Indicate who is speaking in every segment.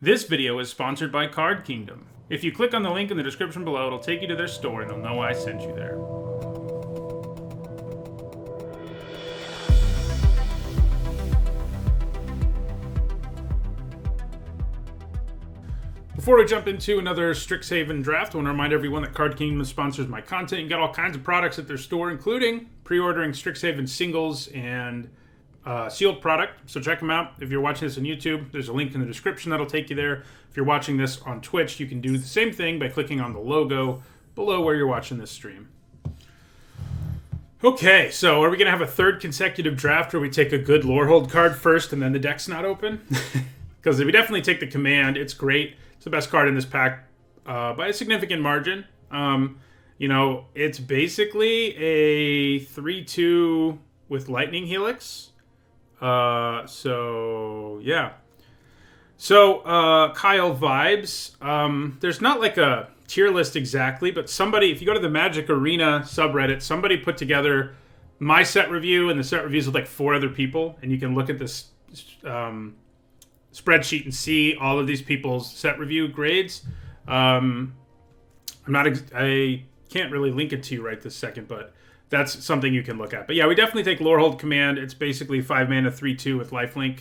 Speaker 1: This video is sponsored by Card Kingdom. If you click on the link in the description below, it'll take you to their store and they'll know I sent you there. Before we jump into another Strixhaven draft, I want to remind everyone that Card Kingdom sponsors my content. You can get all kinds of products at their store, including pre-ordering Strixhaven singles and sealed product. So check them out. If you're watching this on YouTube, there's a link in the description that'll take you there. If you're watching this on Twitch, you can do the same thing by clicking on the logo below where you're watching this stream. Okay, so are we going to have a third consecutive draft where we take a good Lorehold card first and then the deck's not open? Because if we definitely take the command, it's great. It's the best card in this pack by a significant margin. You know, it's basically a 3-2 with Lightning Helix. So yeah. So Kyle vibes. There's not like a tier list exactly, but somebody, if you go to the Magic Arena subreddit, somebody put together my set review and the set reviews of like 4 other people, and you can look at this spreadsheet and see all of these people's set review grades. I can't really link it to you right this second, but that's something you can look at. But yeah, we definitely take Lorehold Command. It's basically 5 mana 3-2 with lifelink.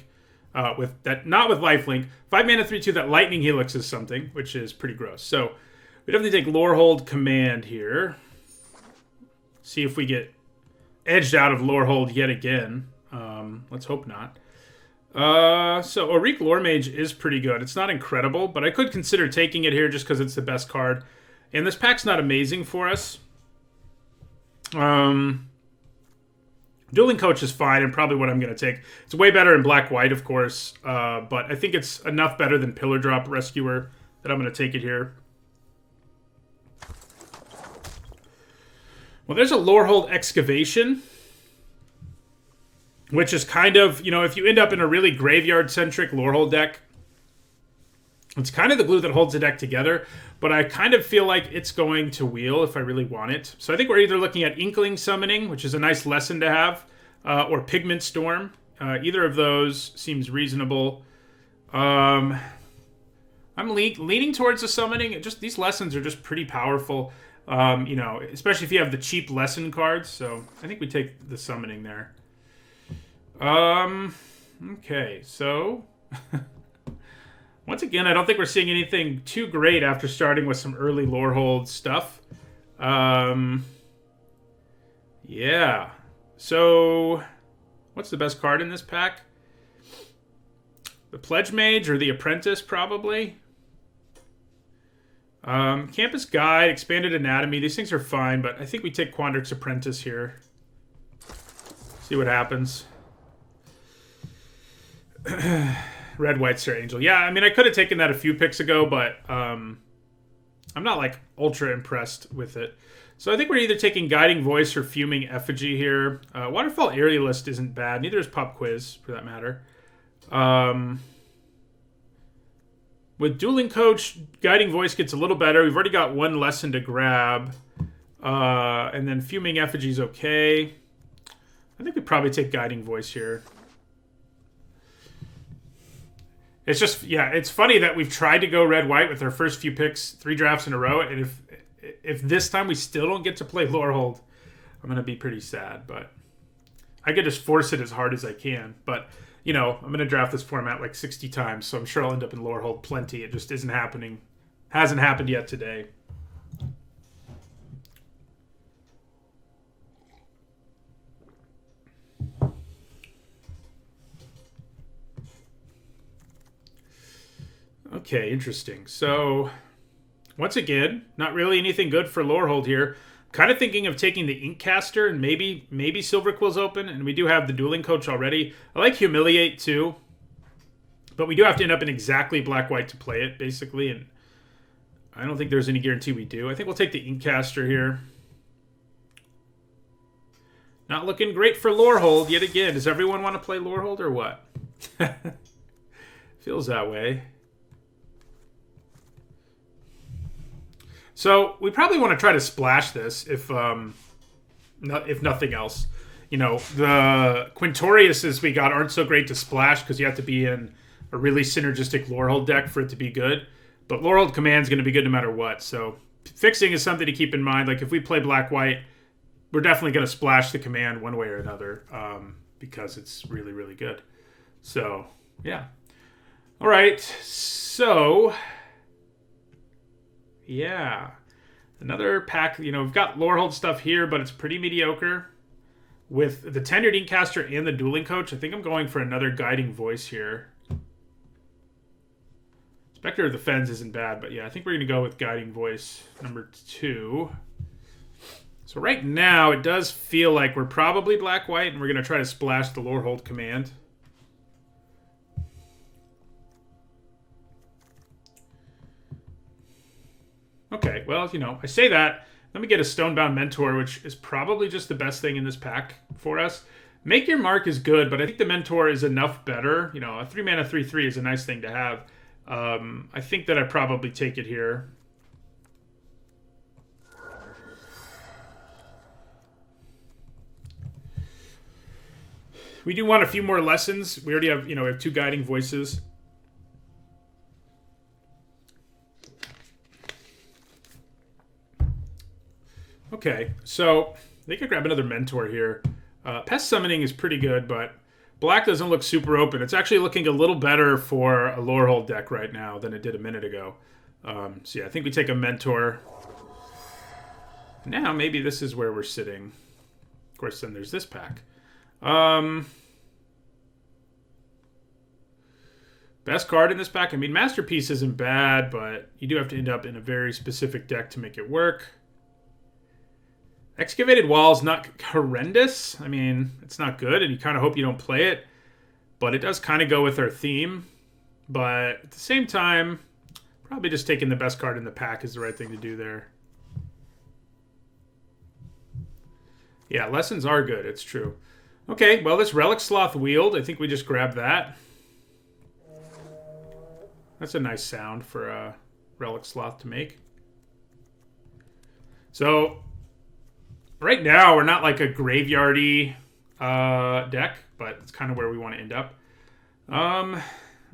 Speaker 1: Not with lifelink. 5 mana 3-2 that Lightning Helix is something, which is pretty gross. So we definitely take Lorehold Command here. See if we get edged out of Lorehold yet again. Let's hope not. So Auric Loremage is pretty good. It's not incredible, but I could consider taking it here just because it's the best card. And this pack's not amazing for us. Dueling Coach is fine and probably what I'm going to take. It's way better in black-white, of course, but I think it's enough better than Pillar Drop Rescuer that I'm going to take it here. Well, there's a Lorehold Excavation, which is kind of, you know, if you end up in a really graveyard-centric Lorehold deck, it's kind of the glue that holds the deck together, but I kind of feel like it's going to wheel if I really want it. So I think we're either looking at Inkling Summoning, which is a nice lesson to have, or Pigment Storm. Either of those seems reasonable. I'm leaning towards the Summoning. These lessons are just pretty powerful, you know, especially if you have the cheap lesson cards. So I think we take the Summoning there. Okay, so... Once again, I don't think we're seeing anything too great after starting with some early Lorehold stuff. Yeah. So, what's the best card in this pack? The Pledge Mage or the Apprentice, probably. Campus Guide, Expanded Anatomy. These things are fine, but I think we take Quandrix Apprentice here. See what happens. Red, White, Star Angel. Yeah, I mean, I could have taken that a few picks ago, but I'm not, like, ultra impressed with it. So I think we're either taking Guiding Voice or Fuming Effigy here. Waterfall Aerialist isn't bad. Neither is Pop Quiz, for that matter. With Dueling Coach, Guiding Voice gets a little better. We've already got one lesson to grab. And then Fuming Effigy's okay. I think we probably take Guiding Voice here. It's just, yeah, it's funny that we've tried to go red-white with our first few picks, 3 drafts in a row, and if this time we still don't get to play Lorehold, I'm going to be pretty sad, but I could just force it as hard as I can. But, you know, I'm going to draft this format like 60 times, so I'm sure I'll end up in Lorehold plenty. It just isn't happening. Hasn't happened yet today. Okay, interesting. So, once again, not really anything good for Lorehold here. Kind of thinking of taking the Inkcaster and maybe Silverquill's open, and we do have the Dueling Coach already. I like Humiliate too, but we do have to end up in exactly black-white to play it, basically, and I don't think there's any guarantee we do. I think we'll take the Inkcaster here. Not looking great for Lorehold yet again. Does everyone want to play Lorehold or what? Feels that way. So we probably want to try to splash this if nothing else. You know, the Quintoriuses we got aren't so great to splash because you have to be in a really synergistic Lorehold deck for it to be good. But Lorehold Command is going to be good no matter what. So fixing is something to keep in mind. Like if we play black-white, we're definitely going to splash the command one way or another because it's really, really good. So, yeah. All right. So, yeah. Another pack. You know, we've got Lorehold stuff here, but it's pretty mediocre. With the Tenured Inkcaster and the Dueling Coach, I think I'm going for another Guiding Voice here. Spectre of the Fens isn't bad, but yeah, I think we're going to go with Guiding Voice number 2. So right now, it does feel like we're probably black-white, and we're going to try to splash the Lorehold command. Okay, well, you know, I say that. Let me get a Stonebound Mentor, which is probably just the best thing in this pack for us. Make Your Mark is good, but I think the Mentor is enough better. You know, a 3-mana 3/3 is a nice thing to have. I think that I probably take it here. We do want a few more lessons. We already have, you know, we have 2 Guiding Voices. Okay, so they could grab another Mentor here. Pest Summoning is pretty good, but black doesn't look super open. It's actually looking a little better for a Lorehold deck right now than it did a minute ago. So yeah, I think we take a Mentor. Now maybe this is where we're sitting. Of course, then there's this pack. Best card in this pack? I mean, Masterpiece isn't bad, but you do have to end up in a very specific deck to make it work. Excavated Wall's not horrendous. I mean, it's not good, and you kind of hope you don't play it. But it does kind of go with our theme. But at the same time, probably just taking the best card in the pack is the right thing to do there. Yeah, lessons are good. It's true. Okay, well, this Relic Sloth Wield, I think we just grab that. That's a nice sound for a Relic Sloth to make. So, right now, we're not like a graveyardy deck, but it's kind of where we want to end up. I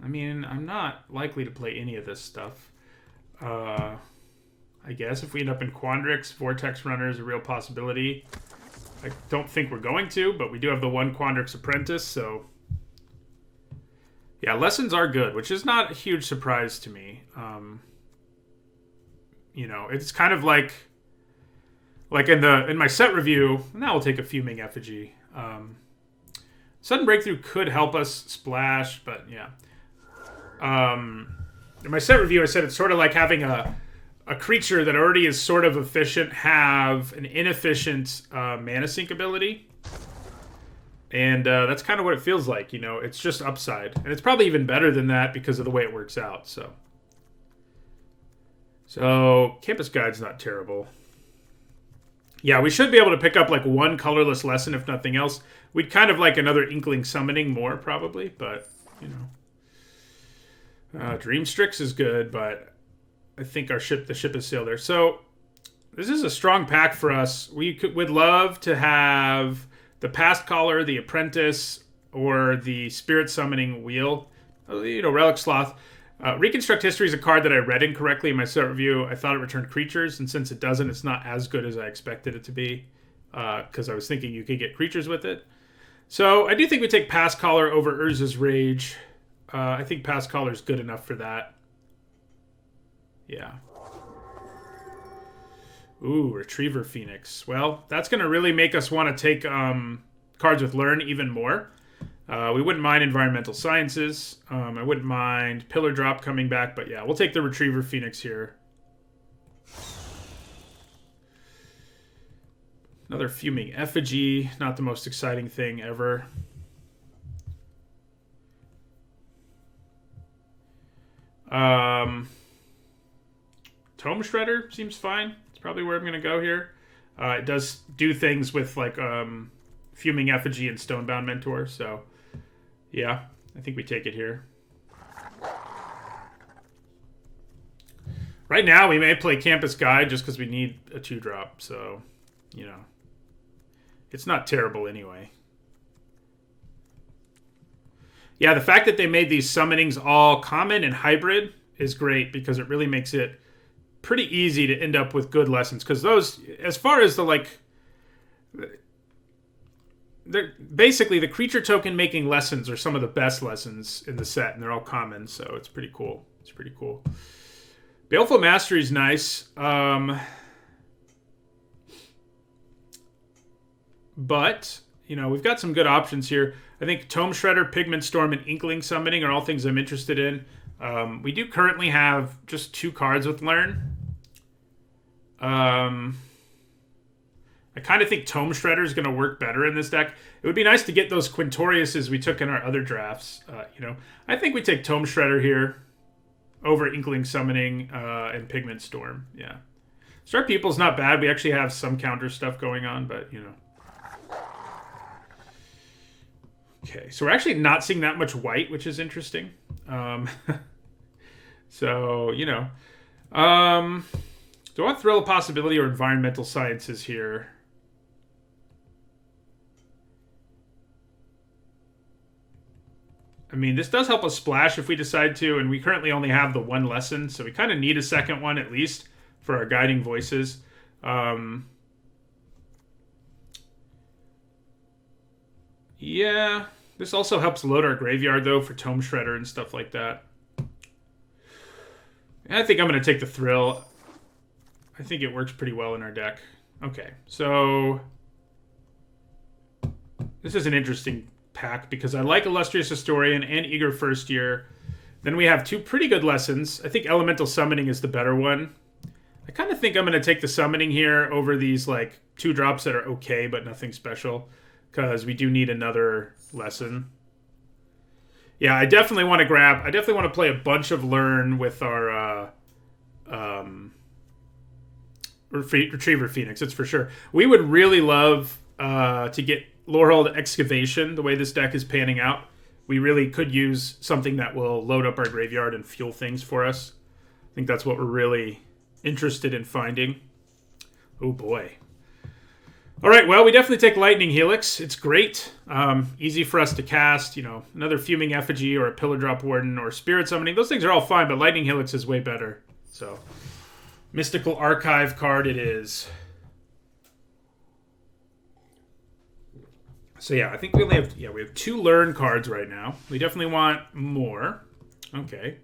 Speaker 1: mean, I'm not likely to play any of this stuff. I guess if we end up in Quandrix, Vortex Runner is a real possibility. I don't think we're going to, but we do have the 1 Quandrix Apprentice, so... Yeah, lessons are good, which is not a huge surprise to me. You know, it's kind of like in my set review, now we'll take a Fuming Effigy. Sudden Breakthrough could help us splash, but yeah. In my set review, I said it's sort of like having a creature that already is sort of efficient have an inefficient mana sink ability. And that's kind of what it feels like, you know. It's just upside. And it's probably even better than that because of the way it works out, so. So, Campus Guide's not terrible. Yeah, we should be able to pick up like 1 colorless lesson, if nothing else. We'd kind of like another Inkling Summoning more, probably, but, you know. Dream Strix is good, but I think the ship has sailed there. So, this is a strong pack for us. We'd love to have the Past Caller, the Apprentice, or the Spirit Summoning Wheel. You know, Relic Sloth. Reconstruct History is a card that I read incorrectly in my set review. I thought it returned creatures, and since it doesn't, it's not as good as I expected it to be, because I was thinking you could get creatures with it. So I do think we take Past Caller over Urza's Rage. I think Past Caller is good enough for that. Yeah. Ooh, Retriever Phoenix. Well, that's going to really make us want to take cards with Learn even more. We wouldn't mind Environmental Sciences. I wouldn't mind Pillar Drop coming back, but yeah, we'll take the Retriever Phoenix here. Another Fuming Effigy. Not the most exciting thing ever. Tome Shredder seems fine. It's probably where I'm going to go here. It does do things with like Fuming Effigy and Stonebound Mentor, so yeah, I think we take it here. Right now, we may play Campus Guide just because we need a 2-drop, so, you know, it's not terrible anyway. Yeah, the fact that they made these summonings all common and hybrid is great because it really makes it pretty easy to end up with good lessons. Because those, as far as the like, they're basically the creature token making lessons are some of the best lessons in the set, and they're all common, so it's pretty cool. It's pretty cool. Baleful Mastery is nice. But, you know, we've got some good options here. I think Tome Shredder, Pigment Storm, and Inkling Summoning are all things I'm interested in. We do currently have just 2 cards with Learn. I kind of think Tome Shredder is going to work better in this deck. It would be nice to get those Quintoriuses we took in our other drafts. You know, I think we take Tome Shredder here over Inkling Summoning and Pigment Storm. Yeah. Star People's not bad. We actually have some counter stuff going on, but, you know. Okay, so we're actually not seeing that much white, which is interesting. So, you know. Do I want Thrill of Possibility or Environmental Sciences here? I mean, this does help us splash if we decide to, and we currently only have the 1 lesson, so we kind of need a second one at least for our guiding voices. Yeah, this also helps load our graveyard, though, for Tome Shredder and stuff like that. I think I'm going to take the Thrill. I think it works pretty well in our deck. Okay, so this is an interesting pack because I like Illustrious Historian and Eager First Year. Then we have 2 pretty good lessons. I think Elemental Summoning is the better one. I kind of think I'm going to take the Summoning here over these like 2 drops that are okay but nothing special because we do need another lesson. Yeah, I definitely want to grab... I definitely want to play a bunch of Learn with our Retriever Phoenix, it's for sure. We would really love to get Lorehold Excavation, the way this deck is panning out. We really could use something that will load up our graveyard and fuel things for us. I think that's what we're really interested in finding. Oh boy. All right, well, we definitely take Lightning Helix. It's great. Easy for us to cast. You know, another Fuming Effigy or a Pillar Drop Warden or Spirit Summoning. Those things are all fine, but Lightning Helix is way better. So, Mystical Archive card it is. So yeah, I think we only have... Yeah, we have 2 Learn cards right now. We definitely want more. Okay.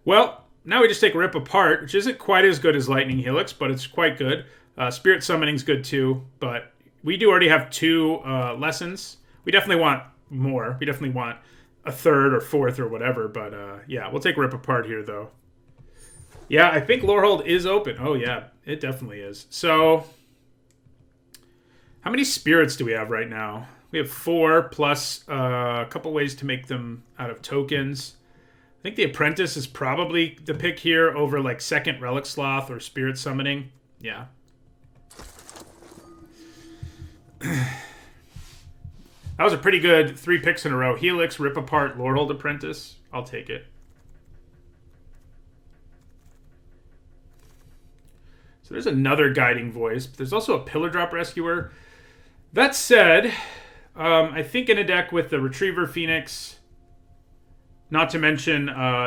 Speaker 1: Well, now we just take Rip Apart, which isn't quite as good as Lightning Helix, but it's quite good. Spirit Summoning's good too, but we do already have 2 lessons. We definitely want more. We definitely want a 3rd or 4th or whatever, but yeah, we'll take Rip Apart here, though. Yeah, I think Lorehold is open. Oh, yeah, it definitely is. So, how many spirits do we have right now? We have 4 plus a couple ways to make them out of tokens. I think the Apprentice is probably the pick here over like 2nd Relic Sloth or Spirit Summoning. Yeah. That was a pretty good 3 picks in a row. Helix, Rip Apart, Lorehold Apprentice. I'll take it. So there's another Guiding Voice. But there's also a Pillar Drop Rescuer. That said, I think in a deck with the Retriever Phoenix, not to mention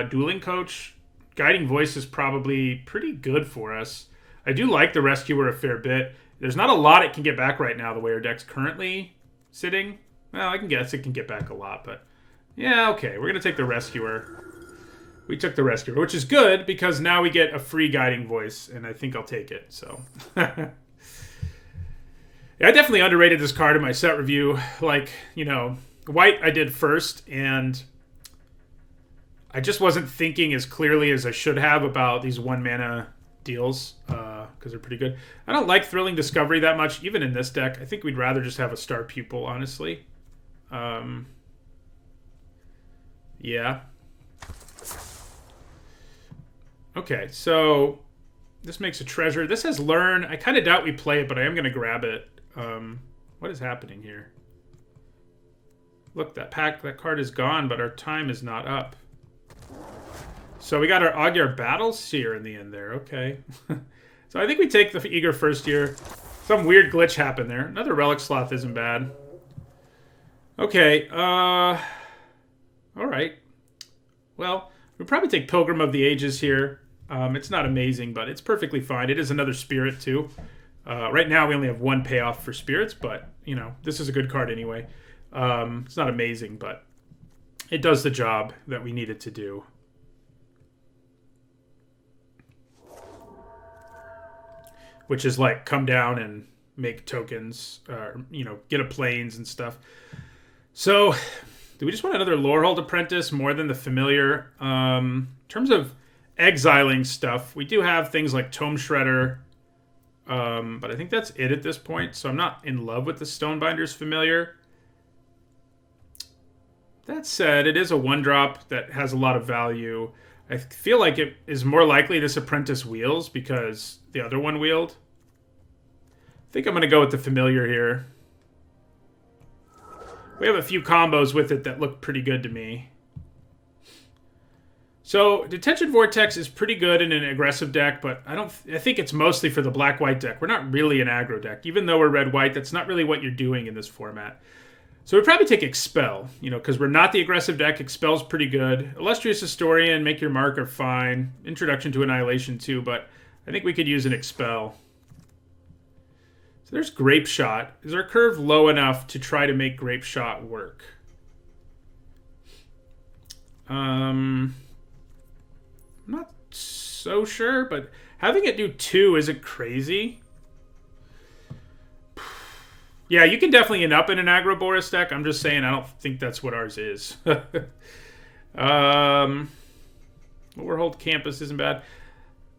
Speaker 1: Dueling Coach, Guiding Voice is probably pretty good for us. I do like the Rescuer a fair bit. There's not a lot it can get back right now the way our deck's currently sitting. Well, I can guess it can get back a lot, but yeah, okay. We're going to take the Rescuer. We took the Rescuer, which is good because now we get a free Guiding Voice, and I think I'll take it, so... Yeah, I definitely underrated this card in my set review. Like, you know, White I did first, and I just wasn't thinking as clearly as I should have about these 1-mana deals, because they're pretty good. I don't like Thrilling Discovery that much, even in this deck. I think we'd rather just have a Star Pupil, honestly. Yeah. Okay, so this makes a treasure. This has Learn. I kind of doubt we play it, but I am going to grab it. What is happening here? Look, that card is gone, but our time is not up. So we got our Magyar Battle Seer in the end there. Okay. So I think we take the Eager First Year. Some weird glitch happened there. Another Relic Sloth isn't bad. Okay. All right. Well, we'll probably take Pilgrim of the Ages here. It's not amazing, but it's perfectly fine. It is another spirit, too. Right now, we only have one payoff for spirits, but, you know, this is a good card anyway. It's not amazing, but it does the job that we need it to do. Which is like come down and make tokens, you know, get a planes and stuff. So, do we just want another Lorehold Apprentice more than the familiar? In terms of exiling stuff, we do have things like Tome Shredder, but I think that's it at this point. So I'm not in love with the Stonebinder's familiar. That said, it is a 1-drop that has a lot of value. I feel like it is more likely this Apprentice wheels because the other one wheeled. I think I'm going to go with the familiar here. We have a few combos with it that look pretty good to me. So, Detention Vortex is pretty good in an aggressive deck, but I think it's mostly for the black-white deck. We're not really an aggro deck. Even though we're red-white, that's not really what you're doing in this format. So we'd probably take Expel, you know, because we're not the aggressive deck. Expel's pretty good. Illustrious Historian, Make Your Mark are fine. Introduction to Annihilation too, but I think we could use an Expel. So there's Grape Shot. Is our curve low enough to try to make Grape Shot work? I'm not so sure, but having it do 2 isn't crazy. Yeah, you can definitely end up in an aggro Boris deck. I'm just saying I don't think that's what ours is. Lorehold Campus isn't bad.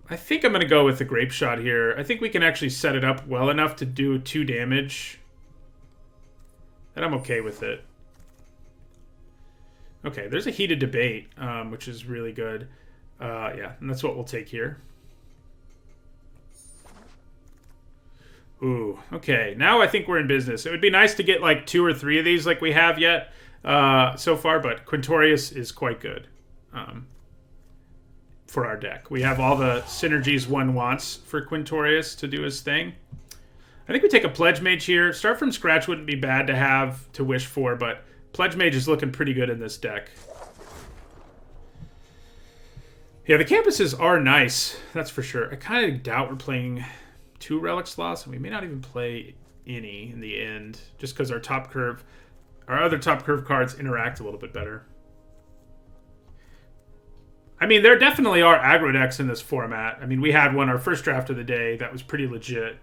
Speaker 1: I think I'm going to go with the Grape Shot here. I think we can actually set it up well enough to do 2 damage. And I'm okay with it. Okay, there's a Heated Debate, which is really good. Yeah, and that's what we'll take here. Ooh, okay. Now I think we're in business. It would be nice to get like 2 or 3 of these like we have yet so far, but Quintorius is quite good for our deck. We have all the synergies one wants for Quintorius to do his thing. I think we take a Pledge Mage here. Start from scratch wouldn't be bad to have to wish for, but Pledge Mage is looking pretty good in this deck. Yeah, the campuses are nice. That's for sure. I kind of doubt we're playing 2 Relic Sloths, and we may not even play any in the end, just because our other top curve cards interact a little bit better. I mean, there definitely are aggro decks in this format. I mean, we had one our first draft of the day that was pretty legit.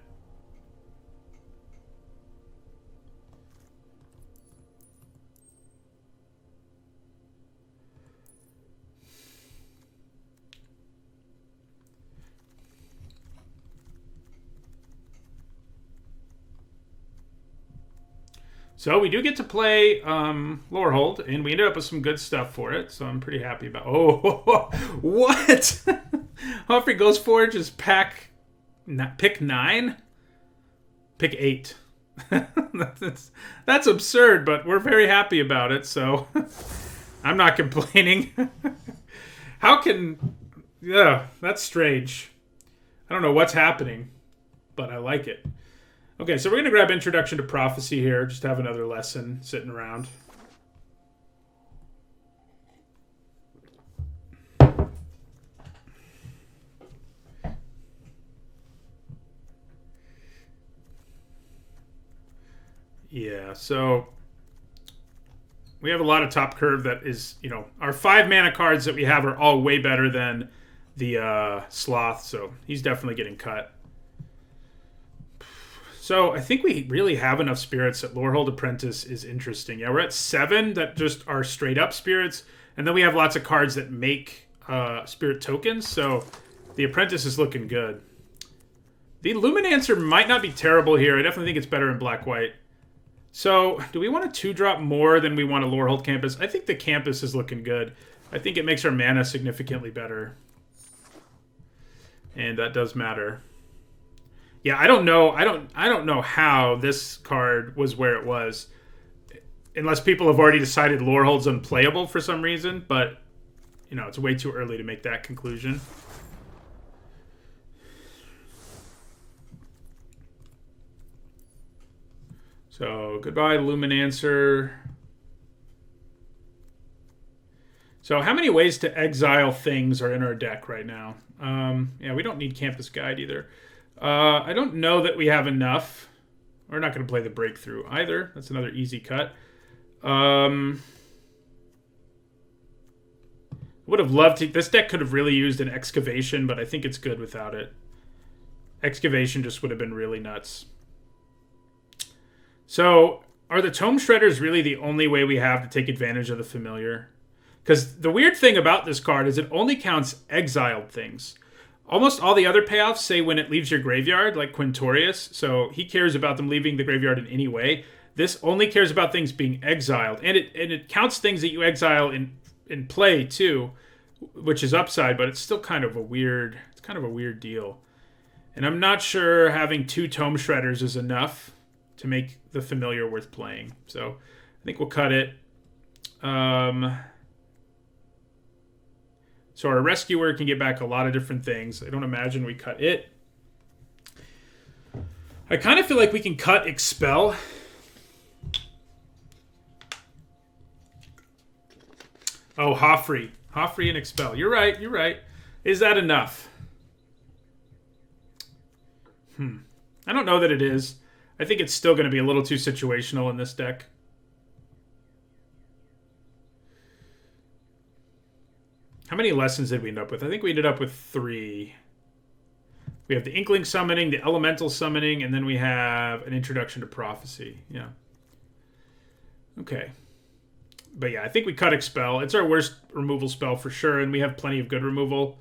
Speaker 1: So we do get to play Lorehold, and we ended up with some good stuff for it, so I'm pretty happy about. Oh, what? Humphrey Ghostforge is pick 9? Pick 8. That's absurd, but we're very happy about it, so I'm not complaining. How can... Yeah, that's strange. I don't know what's happening, but I like it. Okay, so we're going to grab Introduction to Prophecy here. Just have another lesson sitting around. Yeah, so we have a lot of top curve that is, you know, our 5 mana cards that we have are all way better than the Sloth, so he's definitely getting cut. So I think we really have enough spirits that Lorehold Apprentice is interesting. Yeah, we're at 7 that just are straight up spirits, and then we have lots of cards that make spirit tokens, so the Apprentice is looking good. The Luminancer might not be terrible here. I definitely think it's better in black-white. So do we want a 2-drop more than we want a Lorehold Campus? I think the Campus is looking good. I think it makes our mana significantly better. And that does matter. Yeah, I don't know. I don't know how this card was where it was, unless people have already decided Lorehold's unplayable for some reason. But you know, it's way too early to make that conclusion. So goodbye, Luminancer. So how many ways to exile things are in our deck right now? Yeah, we don't need Campus Guide either. I don't know that we have enough. We're not going to play the Breakthrough either. That's another easy cut. Would have loved to... This deck could have really used an Excavation, but I think it's good without it. Excavation just would have been really nuts. So, are the Tome Shredders really the only way we have to take advantage of the Familiar? Because the weird thing about this card is it only counts exiled things. Almost all the other payoffs say when it leaves your graveyard, like Quintorius, so he cares about them leaving the graveyard in any way. This only cares about things being exiled, and it counts things that you exile in play too, which is upside, but it's still kind of a weird. It's kind of a weird deal, and I'm not sure having 2 Tome Shredders is enough to make the Familiar worth playing. So I think we'll cut it. So our Rescuer can get back a lot of different things. I don't imagine we cut it. I kind of feel like we can cut Expel. Oh, Hoffrey. Hoffrey and Expel. You're right, you're right. Is that enough? I don't know that it is. I think it's still going to be a little too situational in this deck. How many lessons did we end up with? I think we ended up with 3. We have the Inkling Summoning, the Elemental Summoning, and then we have an Introduction to Prophecy. Yeah. Okay. But yeah, I think we cut Expel. It's our worst removal spell for sure, and we have plenty of good removal.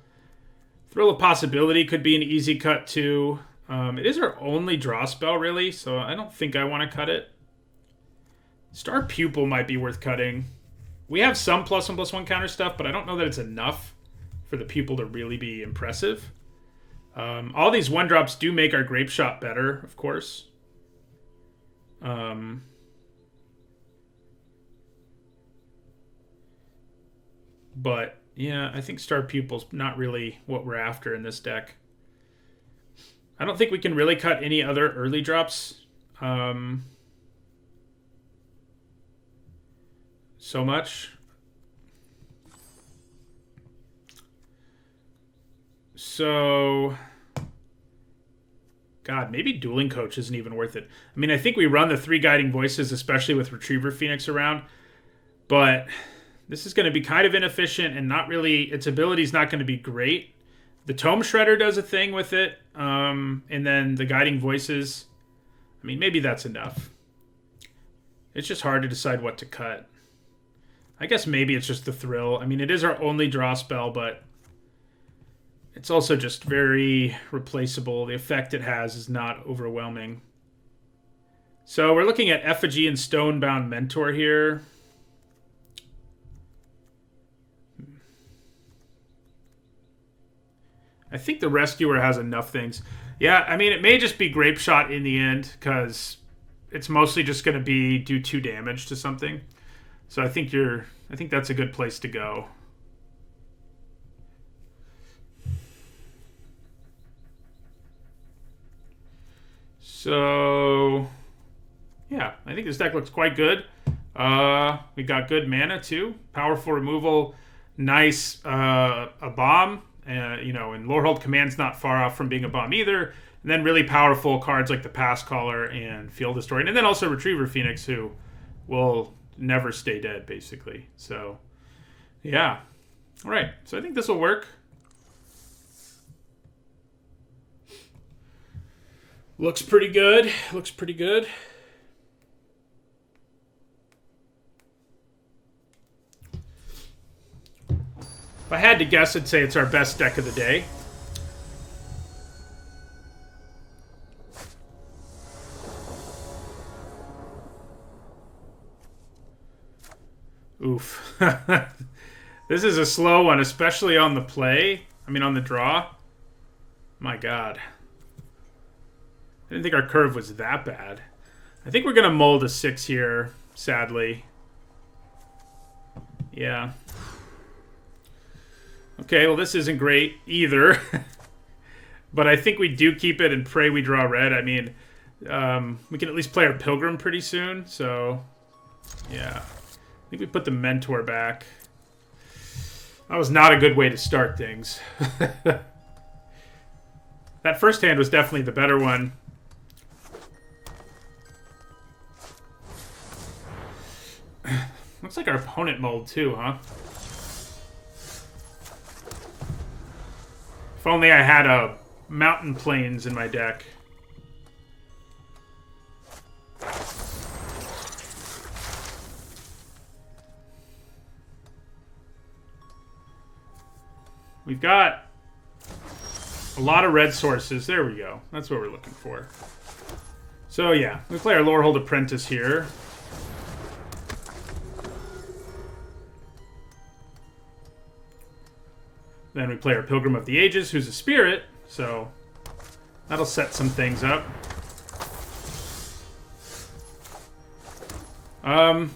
Speaker 1: Thrill of Possibility could be an easy cut too. It is our only draw spell, really, so I don't think I want to cut it. Star Pupil might be worth cutting. We have some +1/+1 counter stuff, but I don't know that it's enough for the Pupil to really be impressive. All these 1-drops do make our Grape Shot better, of course. But, yeah, I think Star Pupil's not really what we're after in this deck. I don't think we can really cut any other early drops so much. So, God, maybe Dueling Coach isn't even worth it. I mean, I think we run the 3 Guiding Voices, especially with Retriever Phoenix around, but this is going to be kind of inefficient and not really, its ability is not going to be great. The Tome Shredder does a thing with it, and then the Guiding Voices, I mean, maybe that's enough. It's just hard to decide what to cut. I guess maybe it's just the Thrill. I mean, it is our only draw spell, but it's also just very replaceable. The effect it has is not overwhelming. So we're looking at Effigy and Stonebound Mentor here. I think the Rescuer has enough things. Yeah, I mean, it may just be Grape Shot in the end, because it's mostly just going to be do 2 damage to something. So I think that's a good place to go. So, yeah, I think this deck looks quite good. We got good mana, too. Powerful removal. Nice, a bomb. You know, and Lorehold Command's not far off from being a bomb either. And then really powerful cards like the Pass Caller and Field Historian. And then also Retriever Phoenix, who will never stay dead, basically. So, yeah. All right. So I think this will work. Looks pretty good. Looks pretty good. If I had to guess, I'd say it's our best deck of the day. Oof. This is a slow one, especially on the play. I mean, on the draw. My God. I didn't think our curve was that bad. I think we're going to mold a 6 here, sadly. Yeah. Okay, well, this isn't great either. But I think we do keep it and pray we draw red. I mean, we can at least play our Pilgrim pretty soon. So, yeah. I think we put the Mentor back. That was not a good way to start things. That first hand was definitely the better one. Looks like our opponent mulled too, huh? If only I had a Mountain Plains in my deck. We've got a lot of red sources. There we go. That's what we're looking for. So yeah, we play our Lorehold Apprentice here. Then we play our Pilgrim of the Ages, who's a spirit, so that'll set some things up.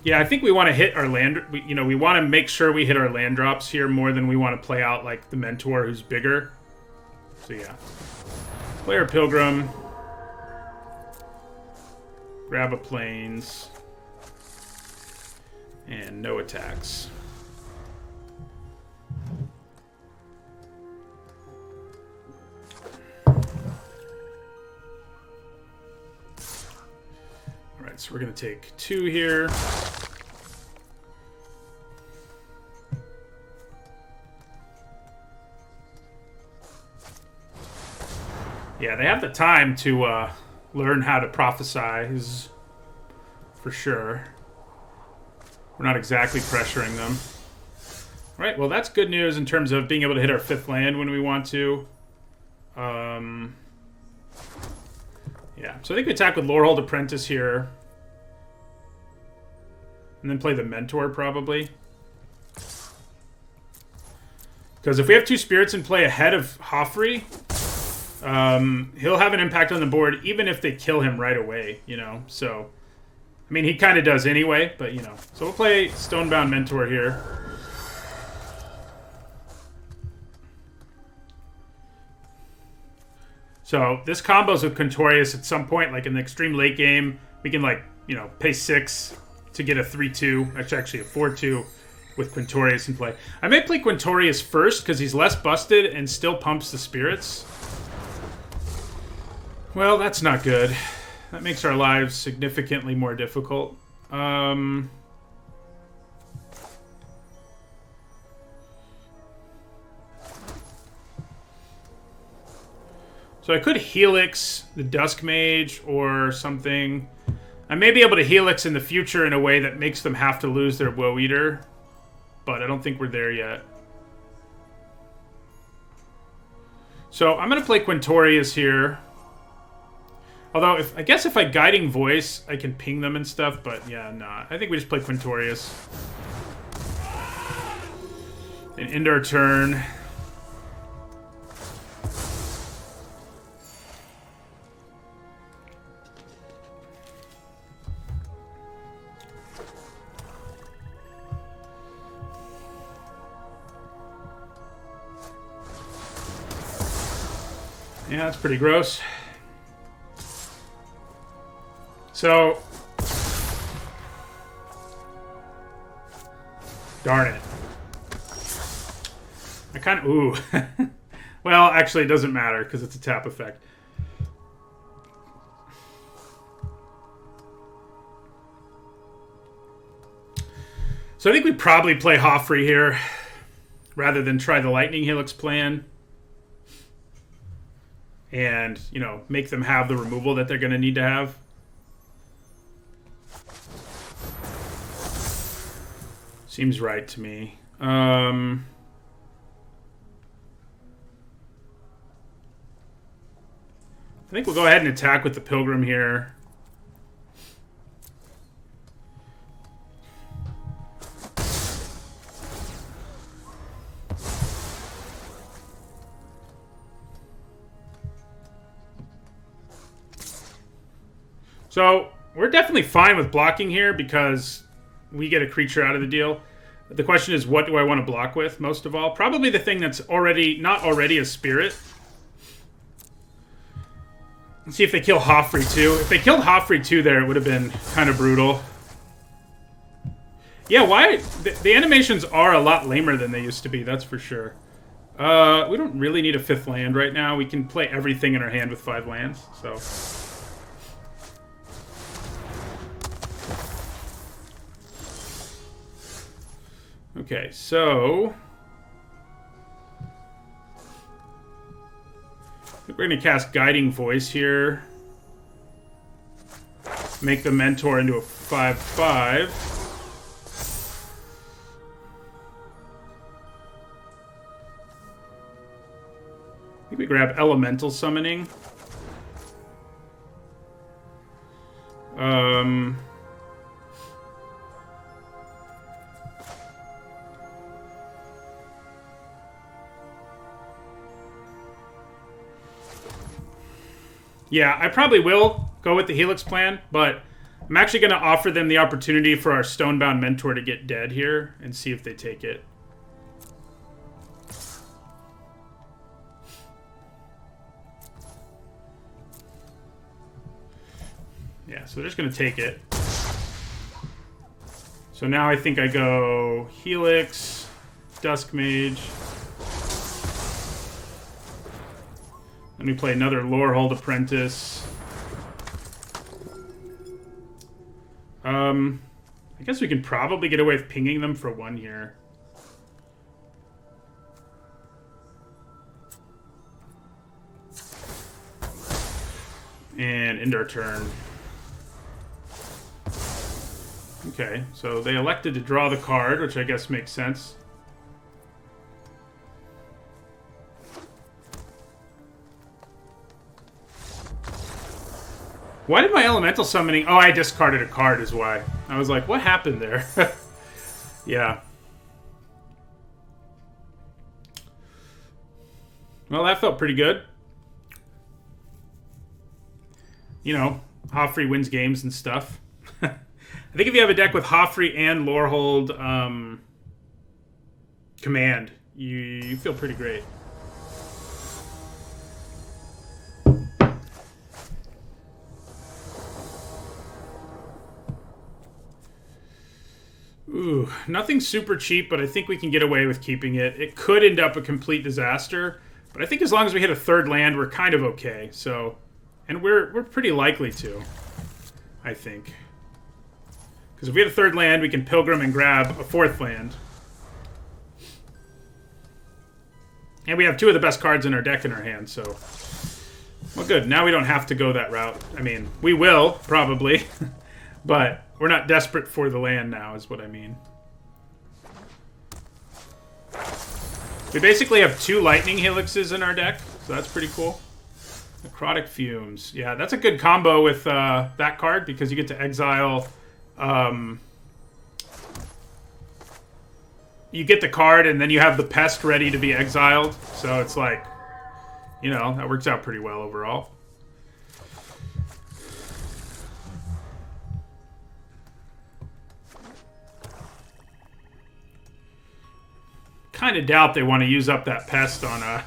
Speaker 1: Yeah, I think we want to hit our land. We want to make sure we hit our land drops here more than we want to play out like the Mentor, who's bigger. So yeah, play our Pilgrim, grab a Plains, and no attacks. Alright, so we're going to take 2 here. Yeah, they have the time to learn how to prophesize, for sure. We're not exactly pressuring them. Alright, well that's good news in terms of being able to hit our 5th land when we want to. Yeah, so I think we attack with Lorehold Apprentice here. And then play the Mentor, probably. Because if we have 2 spirits in play ahead of Hoffrey, he'll have an impact on the board even if they kill him right away, you know? So, I mean, he kind of does anyway, but, you know. So we'll play Stonebound Mentor here. So this combos with Quintorius at some point, like in the extreme late game. We can, like, you know, pay 6 to get a 3-2. Actually a 4-2 with Quintorius in play. I may play Quintorius first because he's less busted and still pumps the spirits. Well, that's not good. That makes our lives significantly more difficult. So I could Helix the Dusk Mage or something. I may be able to Helix in the future in a way that makes them have to lose their Woe Eater. But I don't think we're there yet. So I'm going to play Quintorius here. Although, I guess if I Guiding Voice, I can ping them and stuff. But yeah, nah. I think we just play Quintorius. And end our turn. Yeah, that's pretty gross. So, darn it. I kind of, ooh. Well, actually, it doesn't matter because it's a tap effect. So I think we probably play Hoffrey here rather than try the Lightning Helix plan. And, you know, make them have the removal that they're going to need to have. Seems right to me. I think we'll go ahead and attack with the Pilgrim here. So, we're definitely fine with blocking here because we get a creature out of the deal. The question is, what do I want to block with most of all? Probably the thing that's not already a spirit. Let's see if they kill Hoffrey too. If they killed Hoffrey too there, it would have been kind of brutal. Yeah, why? The animations are a lot lamer than they used to be, that's for sure. We don't really need a 5th land right now. We can play everything in our hand with 5 lands, so... Okay, so... we're going to cast Guiding Voice here. Make the Mentor into a 5/5. I think we grab Elemental Summoning. Yeah, I probably will go with the Helix plan, but I'm actually going to offer them the opportunity for our Stonebound Mentor to get dead here and see if they take it. Yeah, so they're just going to take it. So now I think I go Helix, Dusk Mage. Let me play another Lorehold Apprentice. I guess we can probably get away with pinging them for 1 here. And end our turn. Okay, so they elected to draw the card, which I guess makes sense. Why did my Elemental Summoning... Oh, I discarded a card is why. I was like, what happened there? Yeah. Well, that felt pretty good. You know, Hoffrey wins games and stuff. I think if you have a deck with Hoffrey and Lorehold Command, you feel pretty great. Ooh, nothing super cheap, but I think we can get away with keeping it. It could end up a complete disaster, but I think as long as we hit a 3rd land, we're kind of okay. So, and we're pretty likely to, I think. Because if we hit a 3rd land, we can Pilgrim and grab a 4th land. And we have 2 of the best cards in our deck in our hand, so... Well, good. Now we don't have to go that route. I mean, we will, probably. But we're not desperate for the land now, is what I mean. We basically have 2 Lightning Helixes in our deck, so that's pretty cool. Necrotic Fumes. Yeah, that's a good combo with that card, because you get to exile... you get the card, and then you have the Pest ready to be exiled. So it's like, you know, that works out pretty well overall. Kind of doubt they want to use up that Pest on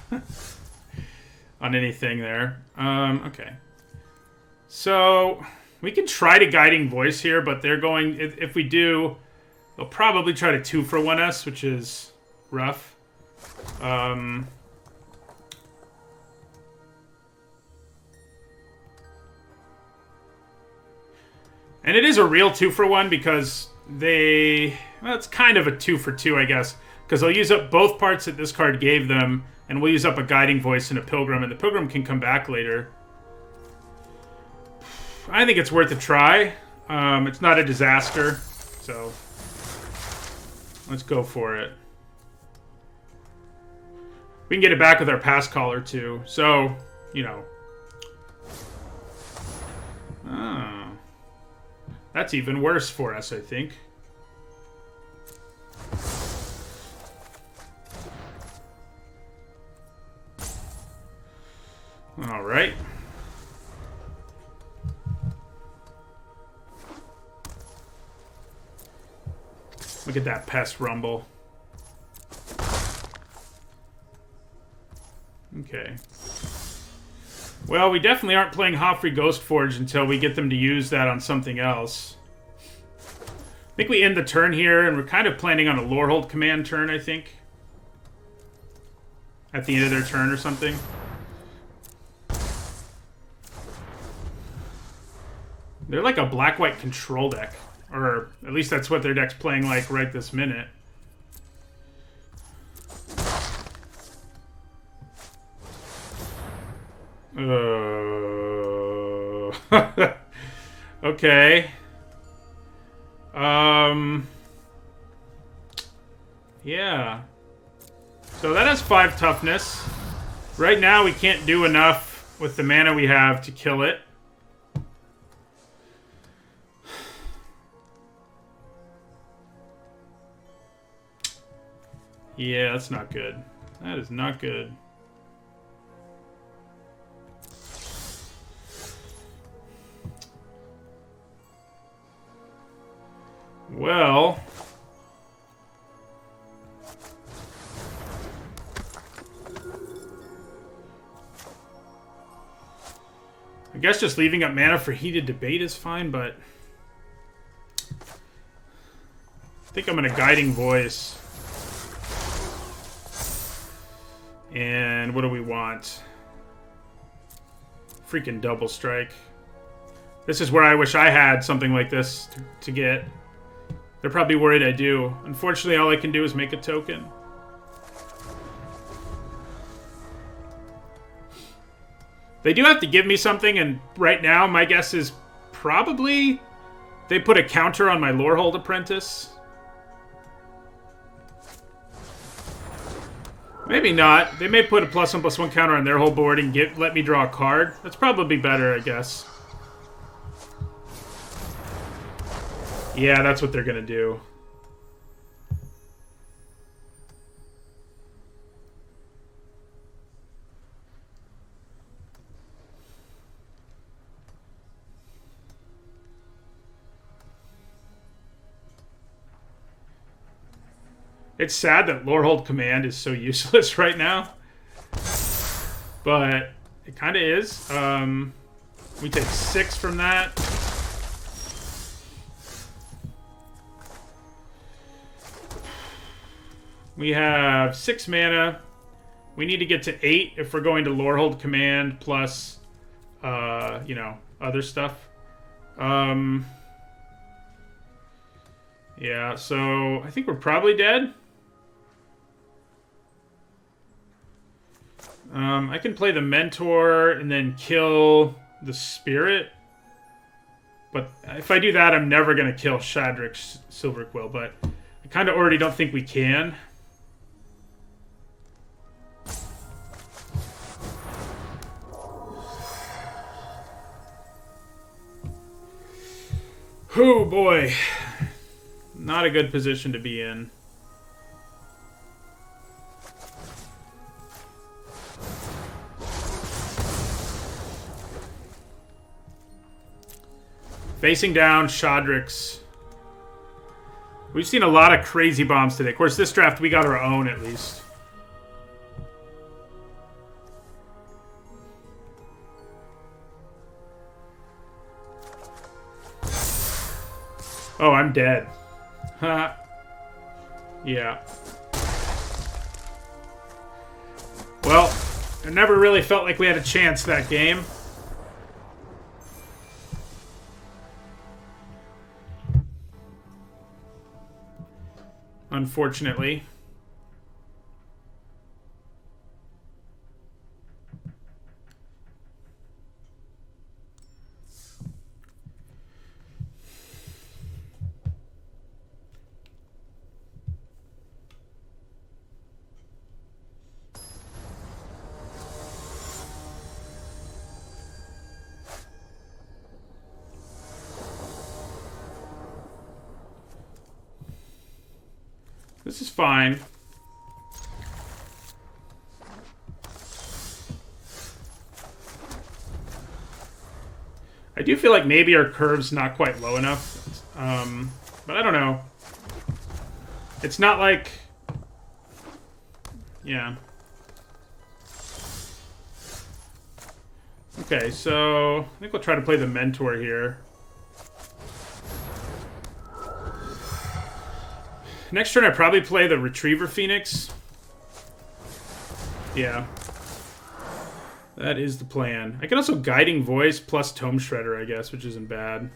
Speaker 1: on anything there. Okay. So we can try to Guiding Voice here, but they're going... If we do, they'll probably try to 2-for-1 us, which is rough. And it is a real 2-for-1 because they... Well, it's kind of a 2-for-2, I guess. Because they'll use up both parts that this card gave them, and we'll use up a Guiding Voice and a Pilgrim, and the Pilgrim can come back later. I think it's worth a try. It's not a disaster, so let's go for it. We can get it back with our Pass Caller, too. So, you know. Oh. That's even worse for us, I think. All right. Look at that Pest Rumble. Okay. Well, we definitely aren't playing Hoffrey Ghostforge until we get them to use that on something else. think we end the turn here, and we're kind of planning on a Lorehold command turn, I think. At the end of their turn or something. They're like a black-white control deck. Or at least that's what their deck's playing like right this minute. Okay. Yeah. So that has 5 toughness. Right now we can't do enough with the mana we have to kill it. Yeah, that's not good. That is not good. Well... I guess just leaving up mana for heated debate is fine, but... I think I'm going to Guiding Voice. And what do we want? Freaking Double Strike. This is where I wish I had something like this to get. They're probably worried I do. Unfortunately, all I can do is make a token. They do have to give me something, and right now my guess is probably they put a counter on my Lorehold Apprentice. Maybe not. They may put a +1/+1 counter on their whole board and let me draw a card. That's probably better, I guess. Yeah, that's what they're gonna do. It's sad that Lorehold Command is so useless right now. But it kind of is. We take 6 from that. We have 6 mana. We need to get to 8 if we're going to Lorehold Command plus, you know, other stuff. Yeah, so I think we're probably dead. I can play the Mentor and then kill the Spirit. But if I do that, I'm never going to kill Shadrick's Silverquill. But I kind of already don't think we can. Oh boy. Not a good position to be in. Facing down Shadrick's. We've seen a lot of crazy bombs today. Of course, this draft we got our own at least. Oh, I'm dead. Ha. Yeah. Well, I never really felt like we had a chance that game. Unfortunately. This is fine. I do feel like maybe our curve's not quite low enough. But I don't know. It's not like... Yeah. Okay, so I think we'll try to play the Mentor here. Next turn, I probably play the Retriever Phoenix. Yeah. That is the plan. I can also Guiding Voice plus Tome Shredder, I guess, which isn't bad.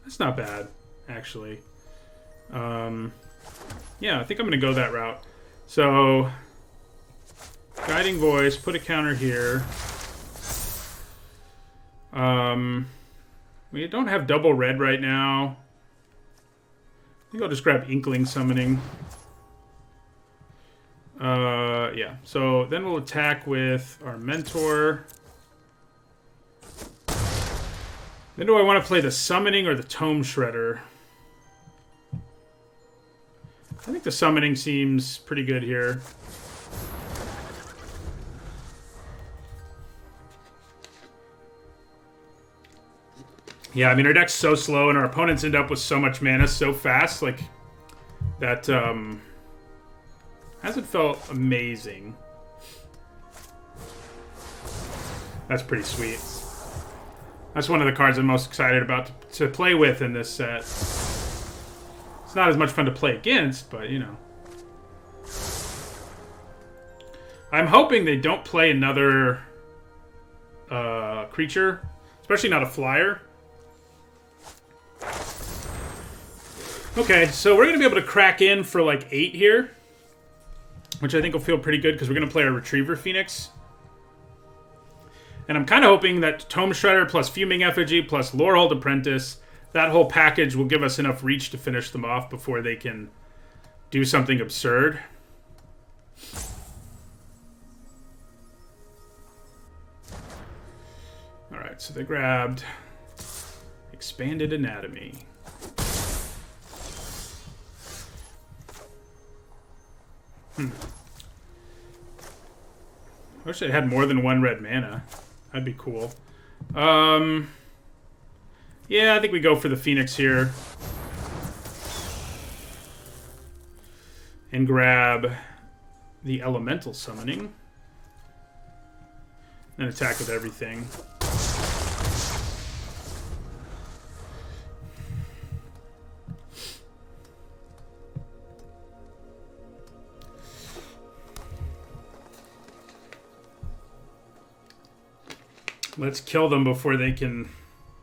Speaker 1: That's not bad, actually. Yeah, I think I'm going to go that route. So, Guiding Voice, put a counter here. We don't have double red right now. I think I'll just grab Inkling Summoning. Yeah, so then we'll attack with our Mentor. Then do I want to play the Summoning or the Tome Shredder? I think the Summoning seems pretty good here. Yeah, I mean, our deck's so slow and our opponents end up with so much mana so fast, like, that, hasn't felt amazing. That's pretty sweet. That's one of the cards I'm most excited about to play with in this set. It's not as much fun to play against, but, you know. I'm hoping they don't play another creature, especially not a flyer. Okay, so we're going to be able to crack in for like 8 here, which I think will feel pretty good because we're going to play our Retriever Phoenix. And I'm kind of hoping that Tome Shredder plus Fuming Effigy plus Lorehold Apprentice, that whole package will give us enough reach to finish them off before they can do something absurd. Alright, so they grabbed Expanded Anatomy. I wish it had more than 1 red mana. That'd be cool. Yeah, I think we go for the Phoenix here. And grab the Elemental Summoning. And attack with everything. Let's kill them before they can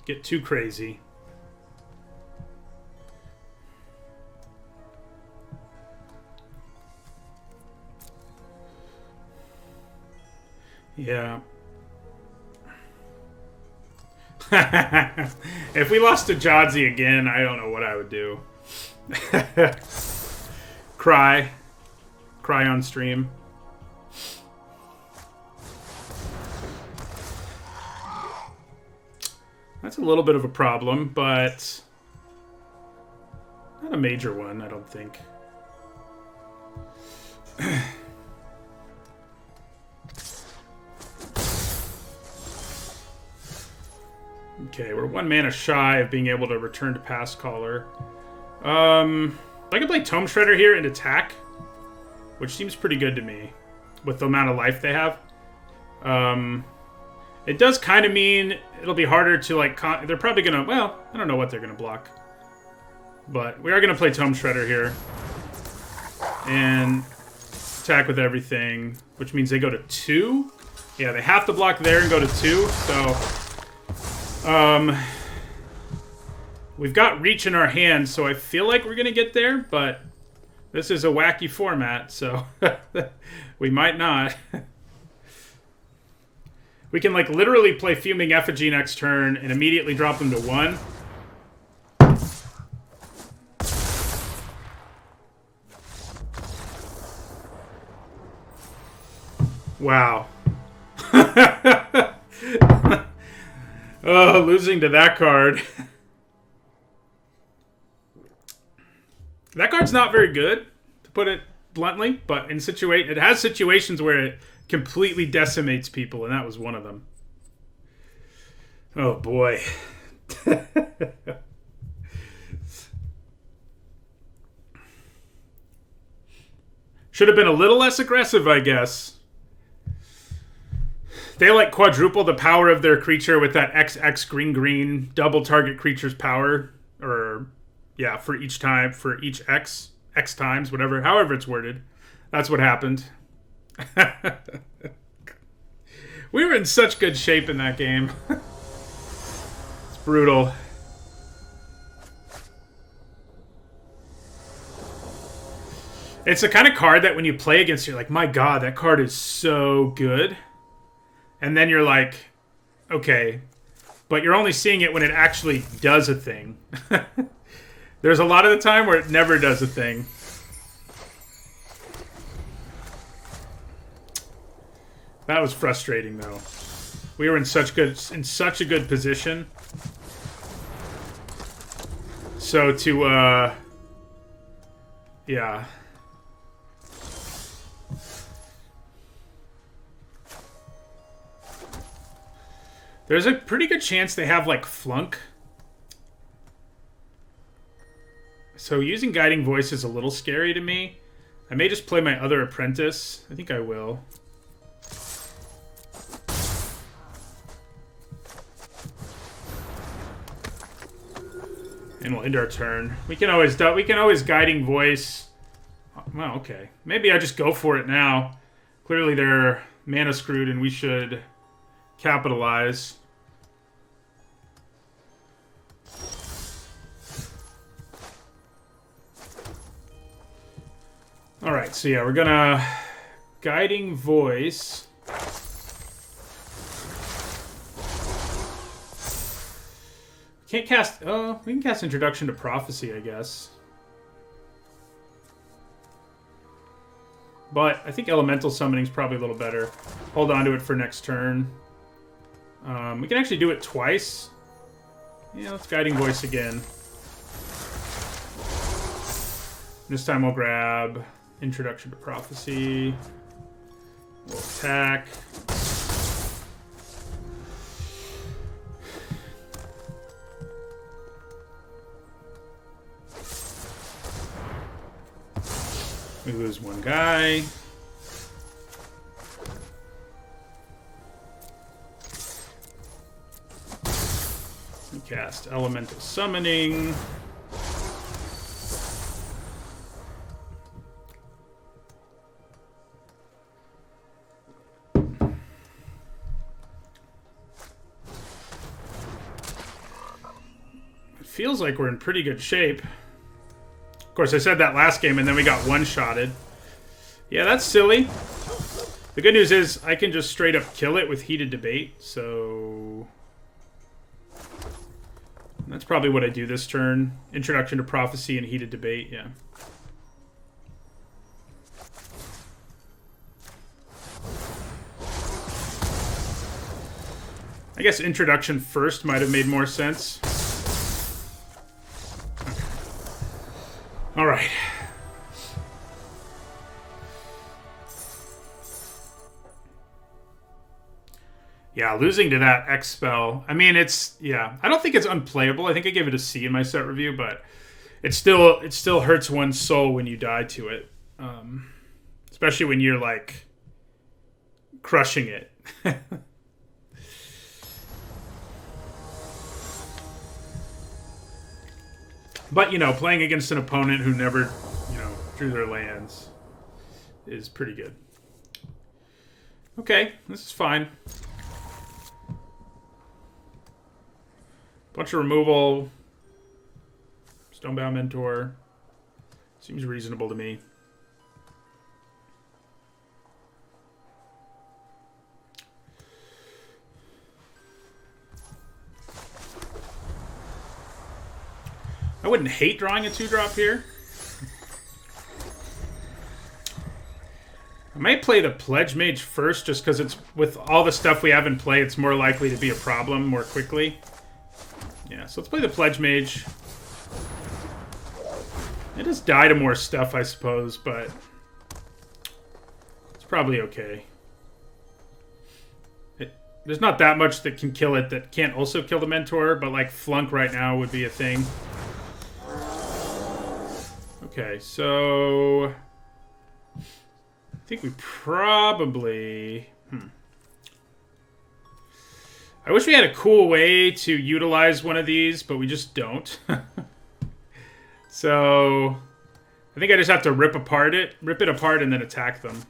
Speaker 1: get too crazy. Yeah. If we lost to Jadzi again, I don't know what I would do. Cry. Cry on stream. That's a little bit of a problem, but not a major one, I don't think. Okay, we're 1 mana shy of being able to return to Past Caller. I can play Tome Shredder here and attack, which seems pretty good to me with the amount of life they have. It does kind of mean it'll be harder to, like, they're probably going to, well, I don't know what they're going to block. But we are going to play Tome Shredder here. And attack with everything, which means they go to 2. Yeah, they have to block there and go to 2, so... we've got reach in our hands, so I feel like we're going to get there, but this is a wacky format, so we might not. We can, like, literally play Fuming Effigy next turn and immediately drop them to 1. Wow. Oh, losing to that card. That card's not very good, to put it bluntly, but it has situations where it completely decimates people, and that was one of them. Oh, boy. Should have been a little less aggressive, I guess. They, like, quadruple the power of their creature with that XX green-green double target creature's power or yeah, for each time, for each x times, whatever, however it's worded. That's what happened. We were in such good shape in that game. It's brutal. It's the kind of card that when you play against, you're like, my god, that card is so good. And then you're like, okay. But you're only seeing it when it actually does a thing. There's a lot of the time where it never does a thing. That was frustrating, though. We were in such a good position. So to, yeah. There's a pretty good chance they have, like, Flunk. So using Guiding Voice is a little scary to me. I may just play my other Apprentice. I think I will. And we'll end our turn. We can always Guiding Voice. Well, okay. Maybe I just go for it now. Clearly they're mana screwed and we should capitalize. Alright, so yeah, we're gonna Guiding Voice. Can't cast... Oh, we can cast Introduction to Prophecy, I guess. But I think Elemental Summoning is probably a little better. Hold on to it for next turn. We can actually do it twice. Yeah, let's Guiding Voice again. This time we'll grab Introduction to Prophecy. We'll attack. We lose one guy. We cast Elemental Summoning. It feels like we're in pretty good shape. Of course, I said that last game, and then we got one-shotted. Yeah, that's silly. The good news is I can just straight up kill it with Heated Debate, so... That's probably what I do this turn. Introduction to Prophecy and Heated Debate, yeah. I guess Introduction first might have made more sense. All right. Yeah, losing to that X spell. I mean, it's yeah. I don't think it's unplayable. I think I gave it a C in my set review, but it still hurts one's soul when you die to it, especially when you're like crushing it. But, you know, playing against an opponent who never, you know, drew their lands is pretty good. Okay, this is fine. Bunch of removal. Stonebound Mentor. Seems reasonable to me. I wouldn't hate drawing a 2-drop here. I might play the Pledge Mage first, just because it's with all the stuff we have in play, it's more likely to be a problem more quickly. Yeah, so let's play the Pledge Mage. It does die to more stuff, I suppose, but it's probably okay. There's not that much that can kill it that can't also kill the Mentor, but like Flunk right now would be a thing. Okay, so I think we probably... I wish we had a cool way to utilize one of these, but we just don't. So I think I just have to rip it apart and then attack them.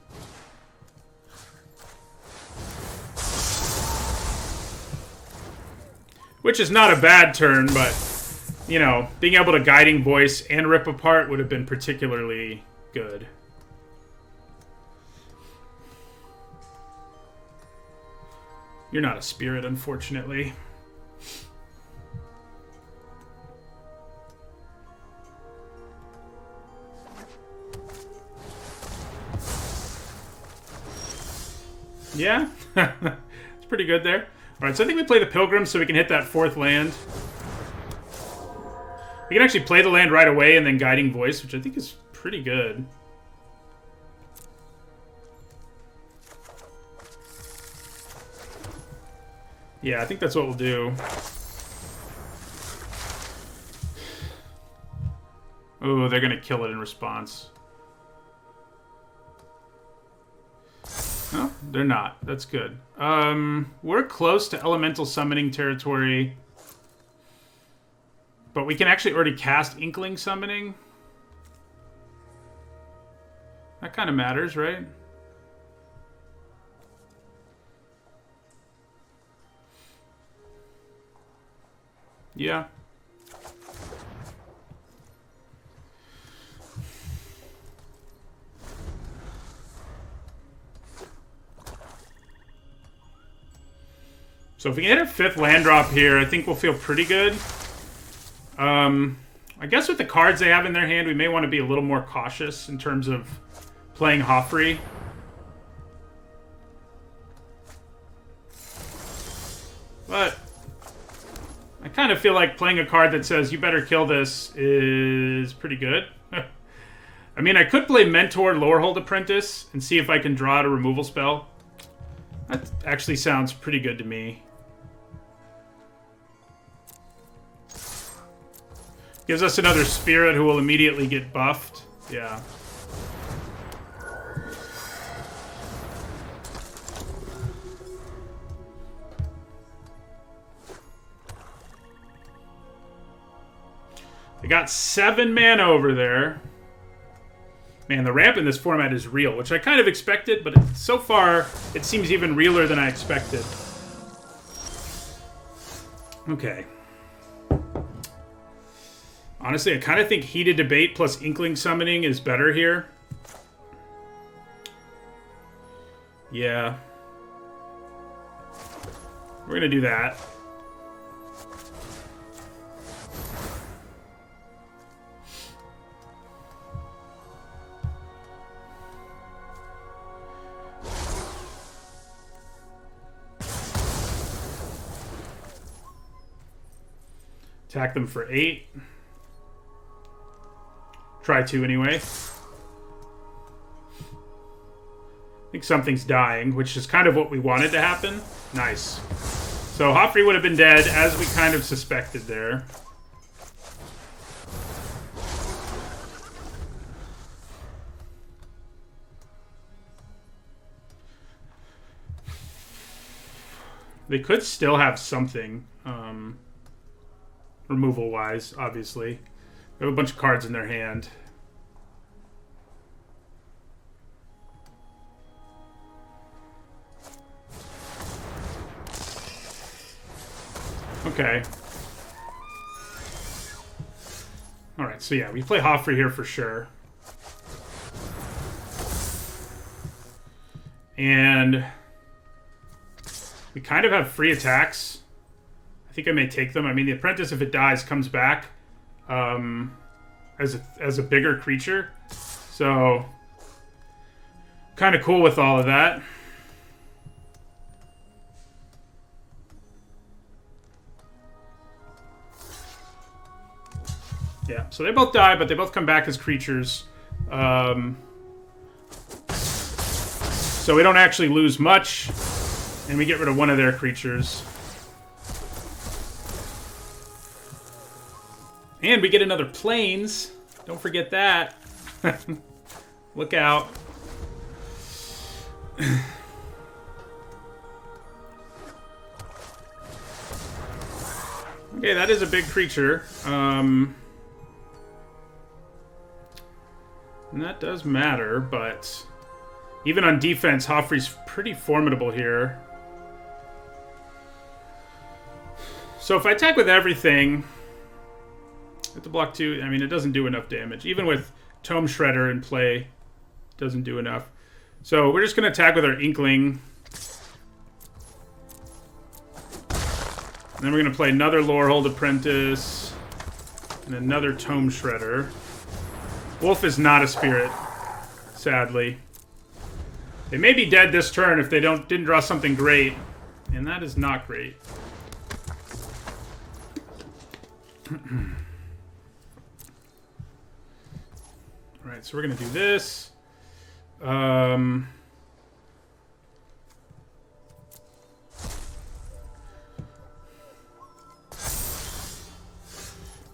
Speaker 1: Which is not a bad turn, but, you know, being able to Guiding Voice and rip apart would have been particularly good. You're not a spirit, unfortunately. Yeah, it's pretty good there. All right, so I think we play the Pilgrim so we can hit that 4th land. We can actually play the land right away and then Guiding Voice, which I think is pretty good. Yeah, I think that's what we'll do. Oh, they're going to kill it in response. No, they're not. That's good. We're close to elemental summoning territory. But we can actually already cast Inkling Summoning. That kind of matters, right? Yeah. So if we can hit a 5th land drop here, I think we'll feel pretty good. I guess with the cards they have in their hand, we may want to be a little more cautious in terms of playing Hoffrey. But I kind of feel like playing a card that says, you better kill this, is pretty good. I mean, I could play Mentor Lorehold Apprentice and see if I can draw out a removal spell. That actually sounds pretty good to me. Gives us another spirit who will immediately get buffed. Yeah. They got 7 mana over there. Man, the ramp in this format is real, which I kind of expected, but so far it seems even realer than I expected. Okay. Honestly, I kind of think Heated Debate plus Inkling Summoning is better here. Yeah. We're going to do that. Attack them for 8. Try to anyway. I think something's dying, which is kind of what we wanted to happen. Nice. So Hoffrey would have been dead, as we kind of suspected there. They could still have something, removal-wise, obviously. They have a bunch of cards in their hand. Okay. Alright, so yeah, we play Hoffrey here for sure. And we kind of have free attacks. I think I may take them. I mean, the Apprentice, if it dies, comes back as a bigger creature. So, kind of cool with all of that. Yeah, so they both die, but they both come back as creatures. So we don't actually lose much, and we get rid of one of their creatures. And we get another Plains. Don't forget that. Look out. Okay, that is a big creature. And that does matter, but even on defense, Hoffrey's pretty formidable here. So if I attack with everything, with the block 2, I mean, it doesn't do enough damage. Even with Tome Shredder in play, it doesn't do enough. So we're just going to attack with our Inkling. And then we're going to play another Lorehold Apprentice and another Tome Shredder. Wolf is not a spirit, sadly. They may be dead this turn if they didn't draw something great, and that is not great. Alright, so we're going to do this.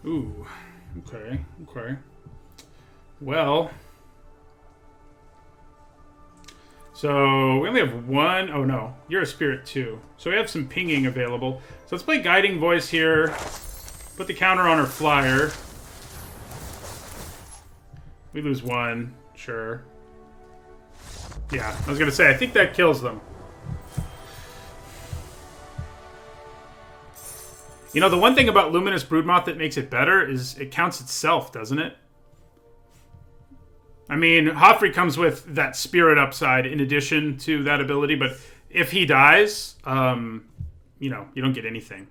Speaker 1: Ooh, okay. Well, so we only have one. Oh no, you're a spirit too. So we have some pinging available. So let's play Guiding Voice here. Put the counter on our flyer. We lose 1, sure. Yeah, I was gonna say, I think that kills them. You know, the one thing about Luminous Broodmoth that makes it better is it counts itself, doesn't it? I mean, Hoffrey comes with that spirit upside in addition to that ability, but if he dies, you know, you don't get anything.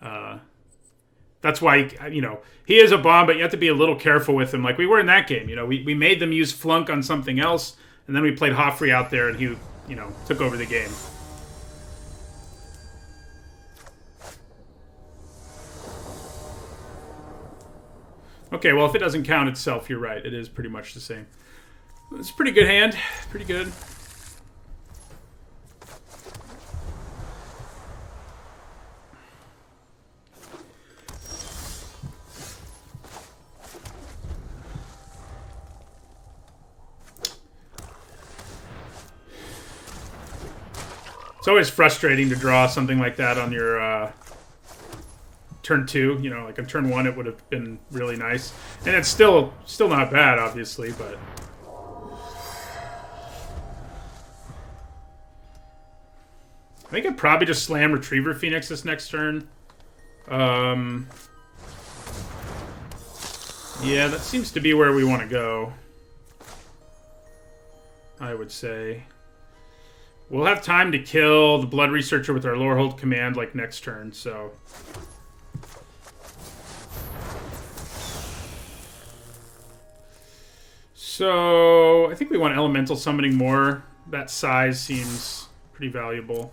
Speaker 1: That's why, you know, he is a bomb, but you have to be a little careful with him. Like we were in that game, you know, we made them use Flunk on something else, and then we played Hoffrey out there, and he, you know, took over the game. Okay, well, if it doesn't count itself, you're right. It is pretty much the same. It's a pretty good hand. Pretty good. It's always frustrating to draw something like that on your turn 2. You know, like on turn 1 it would have been really nice. And it's still not bad, obviously, but... I think I'd probably just slam Retriever Phoenix this next turn. Yeah, that seems to be where we want to go, I would say. We'll have time to kill the Blood Researcher with our Lorehold command like next turn, so... So, I think we want Elemental Summoning more. That size seems pretty valuable.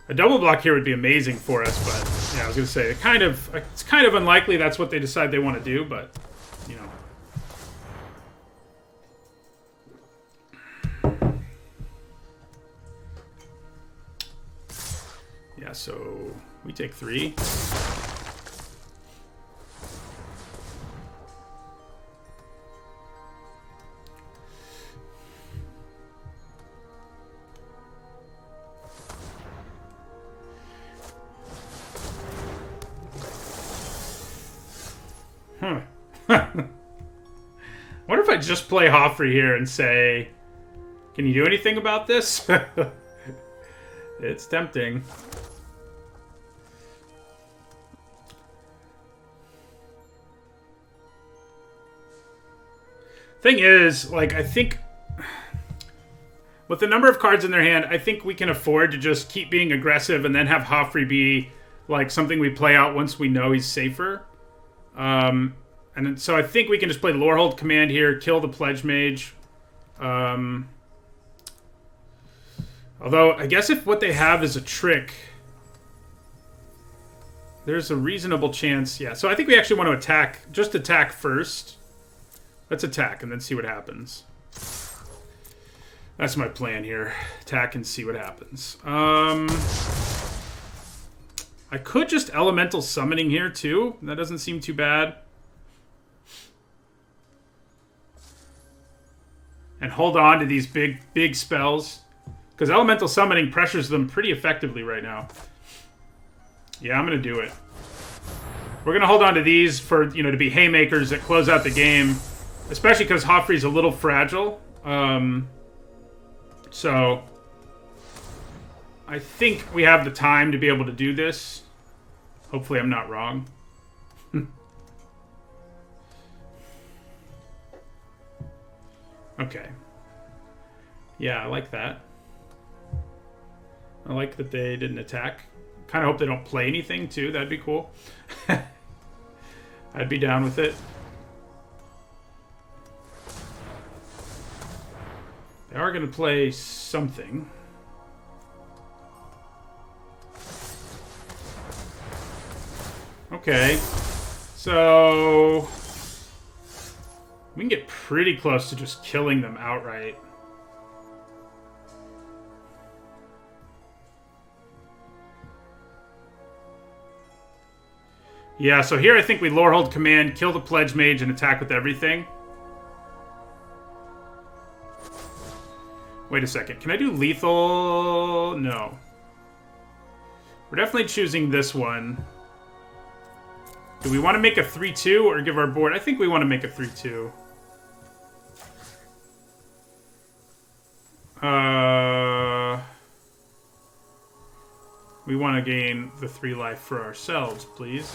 Speaker 1: A double block here would be amazing for us, but yeah, I was going to say, it's kind of unlikely that's what they decide they want to do, but, you know. Yeah, so we take 3. Huh. What if I just play Hoffrey here and say, can you do anything about this? It's tempting. Thing is, like, I think with the number of cards in their hand, I think we can afford to just keep being aggressive and then have Hoffrey be like something we play out once we know he's safer. And so I think we can just play Lorehold command here, kill the Pledge Mage. Although, I guess if what they have is a trick, there's a reasonable chance. Yeah, so I think we actually want to attack. Just attack first. Let's attack and then see what happens. That's my plan here. Attack and see what happens. I could just Elemental Summoning here, too. That doesn't seem too bad. And hold on to these big spells. Because Elemental Summoning pressures them pretty effectively right now. Yeah, I'm going to do it. We're going to hold on to these for, you know, to be haymakers that close out the game. Especially because Joffrey's a little fragile. So I think we have the time to be able to do this. Hopefully I'm not wrong. Okay. Yeah, I like that. I like that they didn't attack. Kind of hope they don't play anything, too. That'd be cool. I'd be down with it. They are going to play something. Okay. So we can get pretty close to just killing them outright. Yeah, so here I think we Lorehold Command, kill the Pledge Mage, and attack with everything. Wait a second. Can I do lethal? No. We're definitely choosing this one. Do we want to make a 3-2 or give our board? I think we want to make a 3-2. We want to gain the 3 life for ourselves, please.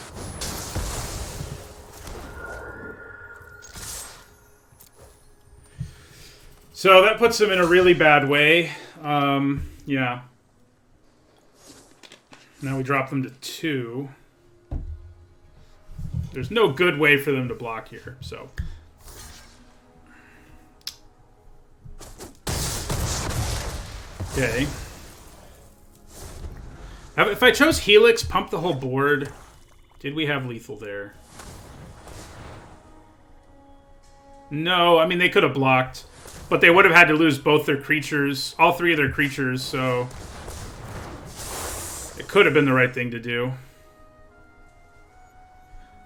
Speaker 1: So that puts them in a really bad way. Yeah. Now we drop them to 2. There's no good way for them to block here, so. Okay. If I chose Helix, pump the whole board. Did we have lethal there? No, I mean, they could have blocked. But they would have had to lose both their creatures, all 3 of their creatures, so it could have been the right thing to do.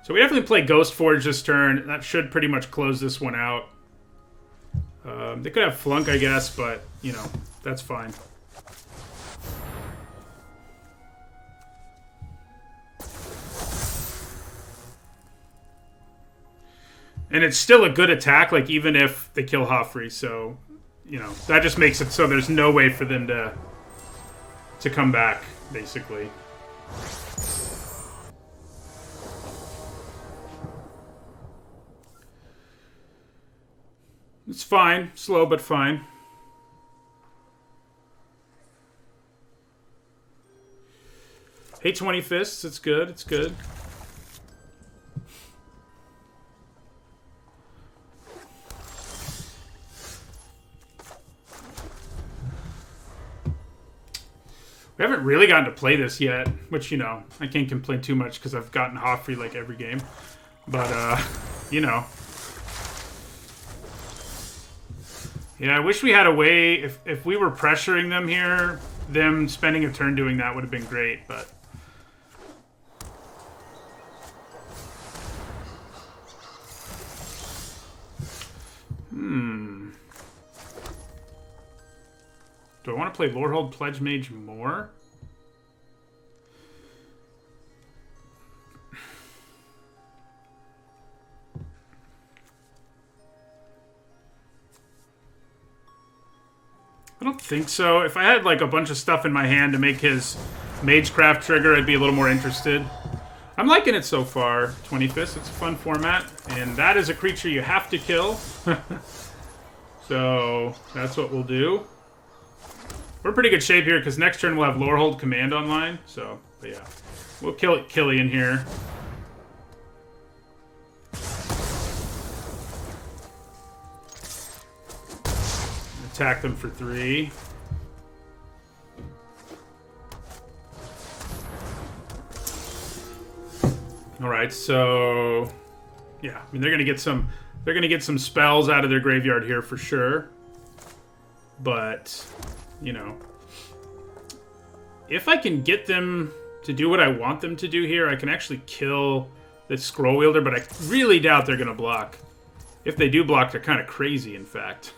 Speaker 1: So we definitely play Ghost Forge this turn. That should pretty much close this one out. They could have Flunk, I guess, but, you know, that's fine. And it's still a good attack, like, even if they kill Joffrey, so, you know, that just makes it so there's no way for them to come back, basically. It's fine. Slow, but fine. Hey, 20 Fists. It's good. It's good. We haven't really gotten to play this yet, which, you know, I can't complain too much because I've gotten Joffrey like every game. But, you know. Yeah, I wish we had a way, if we were pressuring them here, them spending a turn doing that would have been great, but... Do I want to play Lorehold Pledge Mage more? I don't think so. If I had like a bunch of stuff in my hand to make his Magecraft trigger, I'd be a little more interested. I'm liking it so far, 20 Fists. It's a fun format. And that is a creature you have to kill. So that's what we'll do. We're in pretty good shape here because next turn we'll have Lorehold Command online. So, but yeah. We'll kill Killian here. Attack them for 3. All right, so yeah, I mean they're gonna get some spells out of their graveyard here for sure. But you know, if I can get them to do what I want them to do here, I can actually kill this Scroll Wielder. But I really doubt they're gonna block. If they do block, they're kind of crazy. In fact.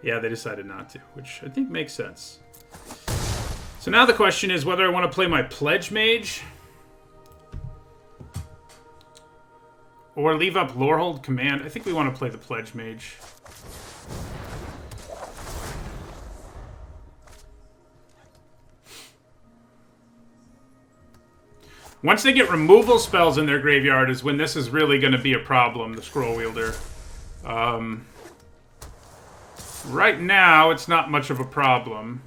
Speaker 1: Yeah, they decided not to, which I think makes sense. So now the question is whether I want to play my Pledge Mage Or leave up Lorehold Command. I think we want to play the Pledge Mage. Once they get removal spells in their graveyard is when this is really going to be a problem, the Scroll Wielder. Right now, it's not much of a problem.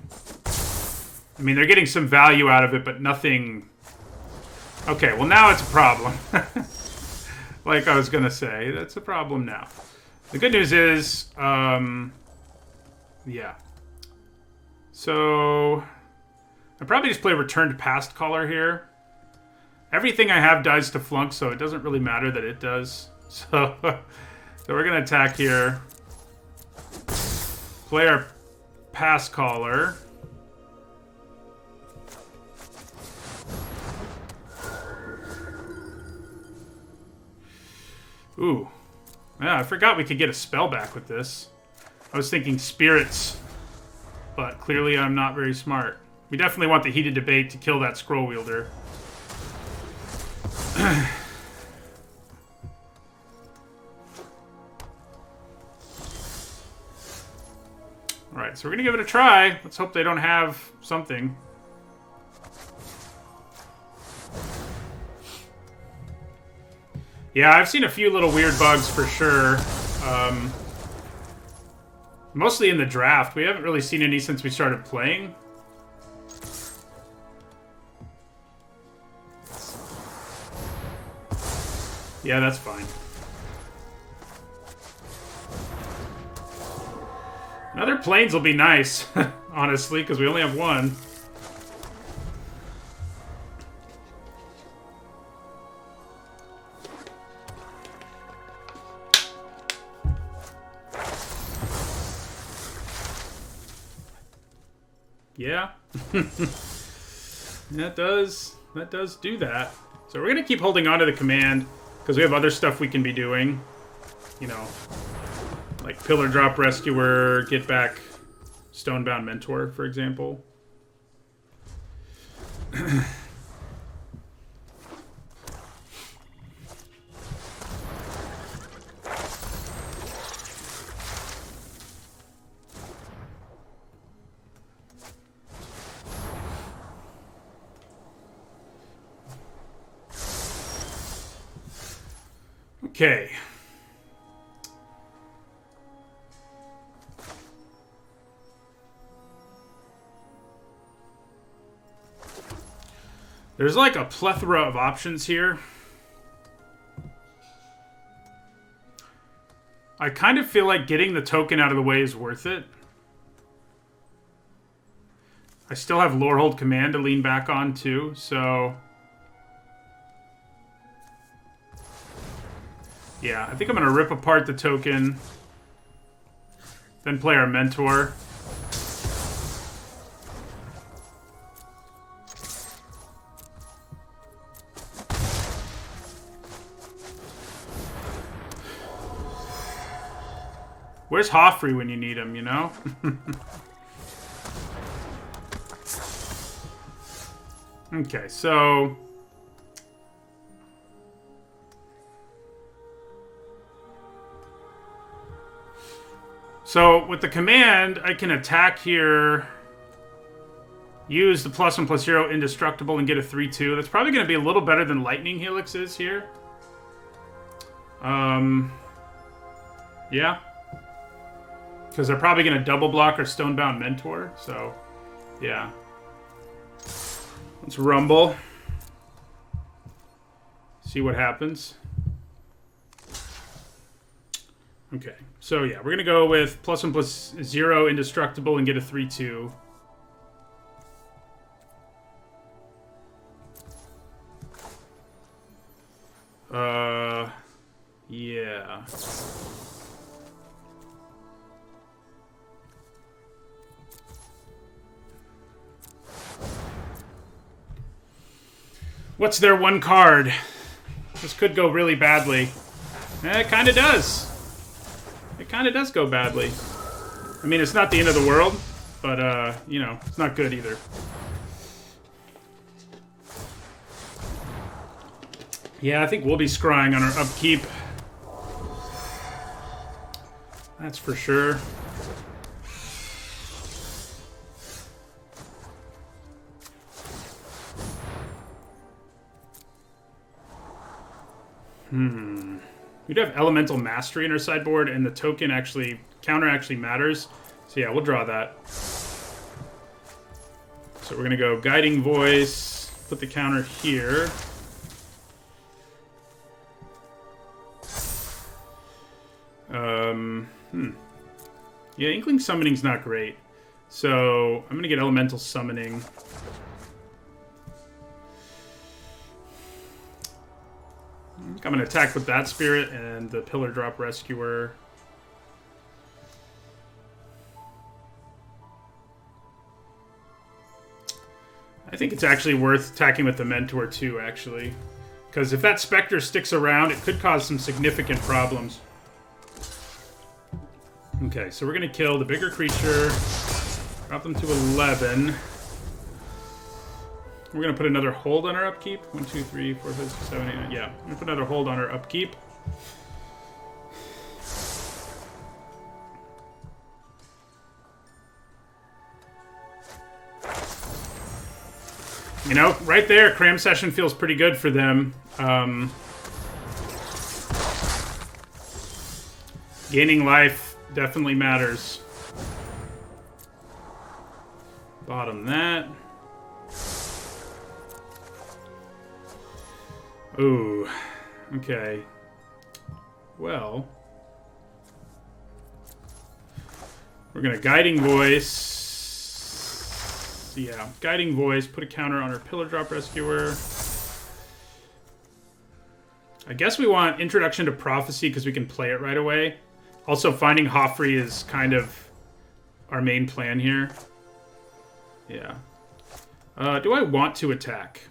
Speaker 1: I mean, they're getting some value out of it, but nothing... Okay, well now it's a problem. Like I was going to say, that's a problem now. The good news is, yeah. So, I'd probably just play Returned Past Caller here. Everything I have dies to Flunk, so it doesn't really matter that it does. So, we're going to attack here. Play our Past Caller. Ooh. Yeah, I forgot we could get a spell back with this. I was thinking Spirits, but clearly I'm not very smart. We definitely want the Heated Debate to kill that Scroll Wielder. Alright, so we're gonna give it a try. Let's hope they don't have something. Yeah, I've seen a few little weird bugs for sure. Mostly in the draft. We haven't really seen any since we started playing. Yeah, that's fine. Another Plains will be nice, honestly, because we only have one. Yeah. That does do that. So we're going to keep holding on to the command, because we have other stuff we can be doing. You know, like Pillar Drop Rescuer, get back Stonebound Mentor, for example. Okay. There's like a plethora of options here. I kind of feel like getting the token out of the way is worth it. I still have Lorehold Command to lean back on too, so... Yeah, I think I'm going to rip apart the token. Then play our Mentor. Where's Hoffrey when you need him, you know? Okay, so... So, with the command, I can attack here, use the +1/+0 indestructible, and get a 3/2. That's probably going to be a little better than Lightning Helix is here. Yeah. Because they're probably going to double block our Stonebound Mentor, so, yeah. Let's rumble. See what happens. Okay, so yeah, we're going to go with +1/+0 indestructible and get a 3/2. Yeah. What's their one card? This could go really badly. It kind of does. It kind of does go badly. I mean, it's not the end of the world, but, you know, it's not good either. Yeah, I think we'll be scrying on our upkeep. That's for sure. We'd have Elemental Mastery in our sideboard, and the token actually, counter actually matters. So yeah, we'll draw that. So we're going to go Guiding Voice, put the counter here. Yeah, Inkling Summoning's not great. So I'm going to get Elemental Summoning. I'm going to attack with that Spirit and the Pillar Drop Rescuer. I think it's actually worth attacking with the Mentor too, actually. Because if that Spectre sticks around, it could cause some significant problems. Okay, so we're going to kill the bigger creature. Drop them to 11. We're going to put another hold on our upkeep. 1, 2, 3, 4, 5, 6, 7, 8, 9. Yeah, we're going to put another hold on our upkeep. You know, right there, Cram Session feels pretty good for them. Gaining life definitely matters. Bottom that. Ooh. Okay. Well. We're going to Guiding Voice. Yeah, Guiding Voice. Put a counter on our Pillar Drop Rescuer. I guess we want Introduction to Prophecy because we can play it right away. Also, finding Hoffrey is kind of our main plan here. Yeah. Do I want to attack?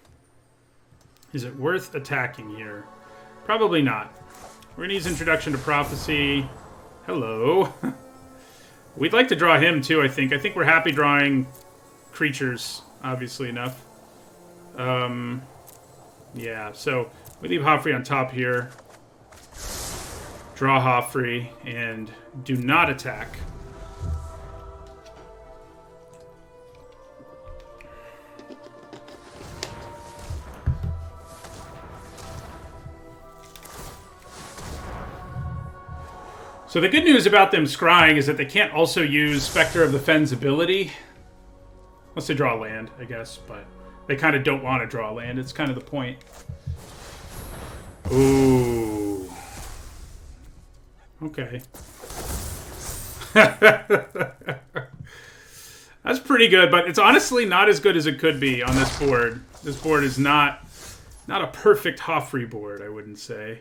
Speaker 1: Is it worth attacking here? Probably not. We're going to use Introduction to Prophecy. Hello. We'd like to draw him, too, I think. I think we're happy drawing creatures, obviously enough. Yeah, so we leave Hoffrey on top here. Draw Hoffrey, and do not attack. So the good news about them scrying is that they can't also use Spectre of the Fen's ability. Unless they draw land, I guess, but they kind of don't want to draw land. It's kind of the point. Ooh. Okay. That's pretty good, but it's honestly not as good as it could be on this board. This board is not a perfect Hoffrey board, I wouldn't say.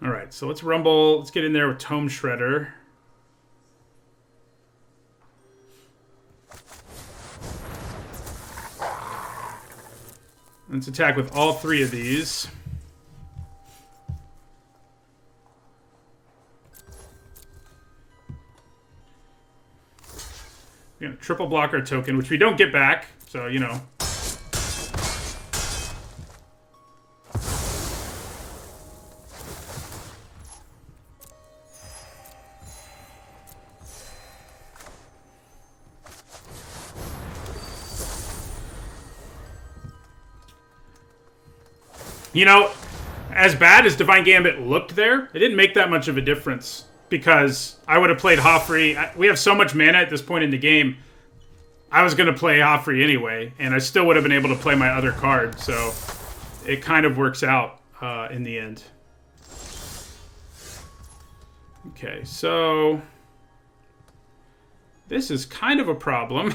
Speaker 1: Alright, so let's rumble. Let's get in there with Tome Shredder. Let's attack with all three of these. We're going to triple block our token, which we don't get back, so, you know. You know, as bad as Divine Gambit looked there, it didn't make that much of a difference. Because I would have played Hoffrey. We have so much mana at this point in the game. I was going to play Hoffrey anyway. And I still would have been able to play my other card. So it kind of works out in the end. Okay, so this is kind of a problem.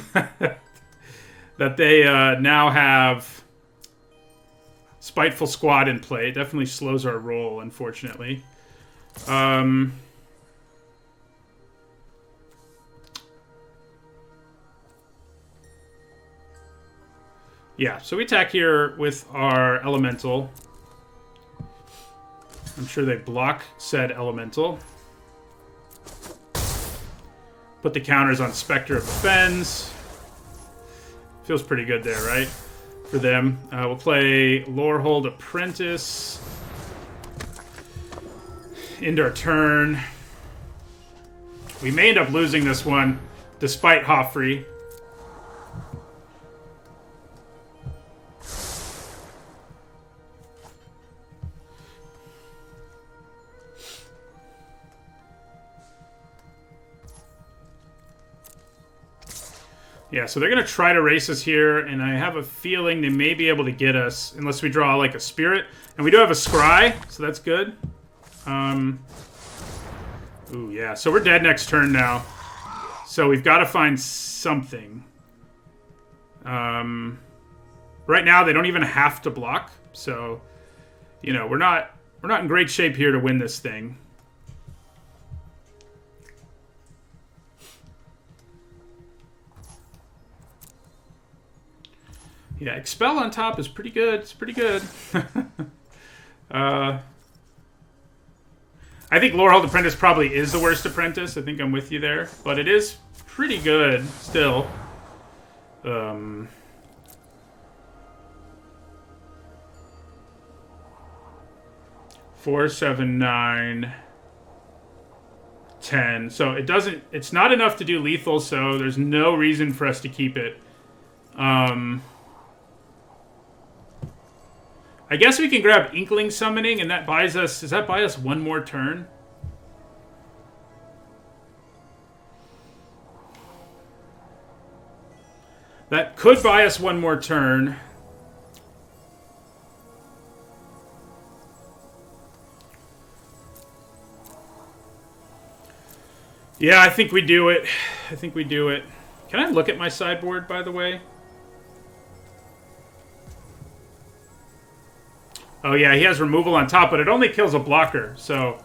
Speaker 1: That they now have Spiteful Squad in play. It definitely slows our roll, unfortunately. Yeah, so we attack here with our Elemental. I'm sure they block said Elemental. Put the counters on Spectre of the Fens. Feels pretty good there, right? For them. We'll play Lorehold Apprentice. End our turn. We may end up losing this one, despite Hoffrey. Yeah, so they're going to try to race us here, and I have a feeling they may be able to get us, unless we draw, like, a Spirit. And we do have a Scry, so that's good. Ooh, yeah, so we're dead next turn now. So we've got to find something. Right now, they don't even have to block, so, you know, we're not in great shape here to win this thing. Yeah, Expel on top is pretty good. It's pretty good. I think Lorehold Apprentice probably is the worst apprentice. I think I'm with you there. But it is pretty good still. 4, 7, 9, 10. So it's not enough to do lethal, so there's no reason for us to keep it. I guess we can grab Inkling Summoning, and that buys us... Does that buy us one more turn? That could buy us one more turn. Yeah, I think we do it. I think we do it. Can I look at my sideboard, by the way? Oh yeah, he has removal on top, but it only kills a blocker, so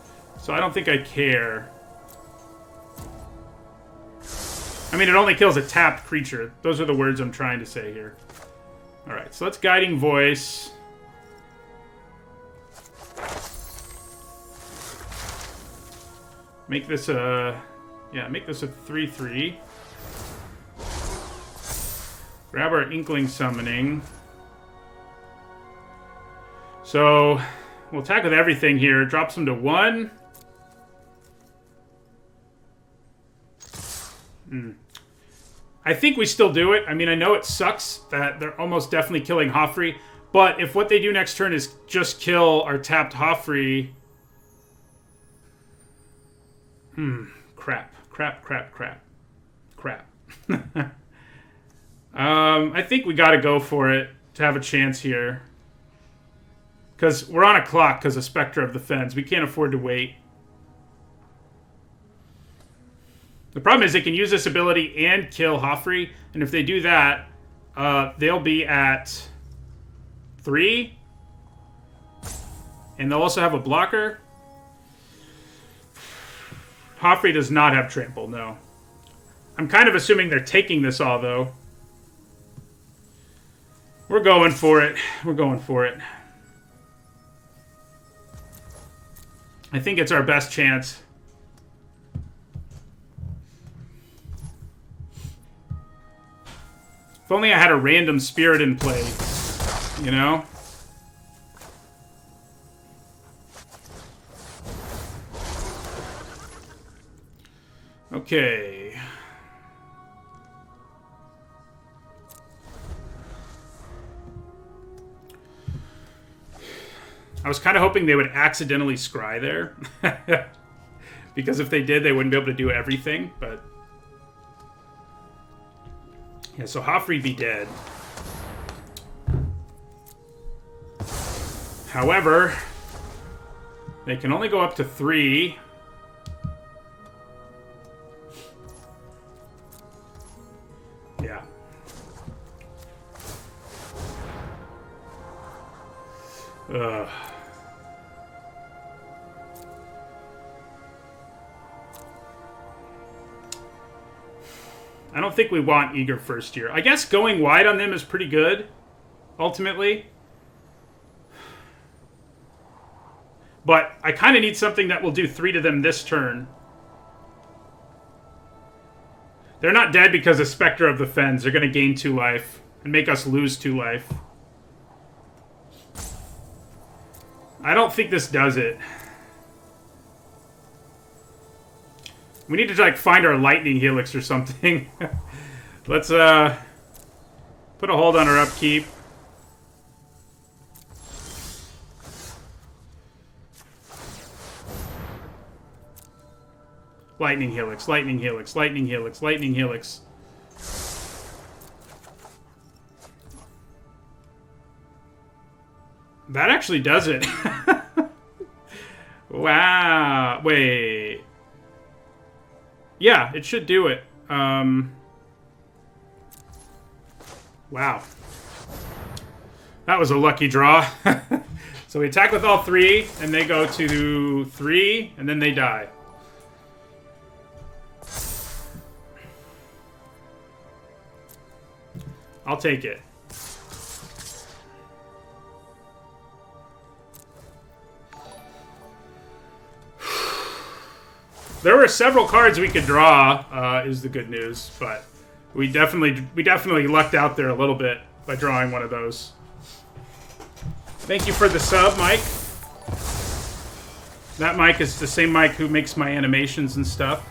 Speaker 1: I don't think I care. I mean, it only kills a tapped creature. Those are the words I'm trying to say here. Alright, so let's Guiding Voice. Make this a... Yeah, make this a 3/3. Grab our Inkling Summoning. So, we'll attack with everything here. Drops them to 1. I think we still do it. I mean, I know it sucks that they're almost definitely killing Hoffrey, but if what they do next turn is just kill our tapped Hoffrey... Crap. I think we gotta go for it to have a chance here. Because we're on a clock because of Spectre of the Fens. We can't afford to wait. The problem is they can use this ability and kill Hoffrey. And if they do that, they'll be at 3. And they'll also have a blocker. Hoffrey does not have trample, no. I'm kind of assuming they're taking this all, though. We're going for it. We're going for it. I think it's our best chance. If only I had a random spirit in play, you know? Okay. I was kind of hoping they would accidentally scry there. Because if they did, they wouldn't be able to do everything, but... Yeah, so Hoffrey be dead. However, they can only go up to 3. Yeah. Ugh. I don't think we want Eager first year. I guess going wide on them is pretty good, ultimately. But I kind of need something that will do 3 to them this turn. They're not dead because of Spectre of the Fens. They're going to gain 2 life. and make us lose 2 life. I don't think this does it. We need to like find our lightning helix or something. Let's put a hold on our upkeep. Lightning helix, lightning helix, lightning helix, lightning helix. That actually does it. Wow. Wait. Yeah, it should do it. Wow. That was a lucky draw. So we attack with all 3, and they go to 3, and then they die. I'll take it. There were several cards we could draw, is the good news, but we definitely lucked out there a little bit by drawing one of those. Thank you for the sub, Mike. That Mike is the same Mike who makes my animations and stuff.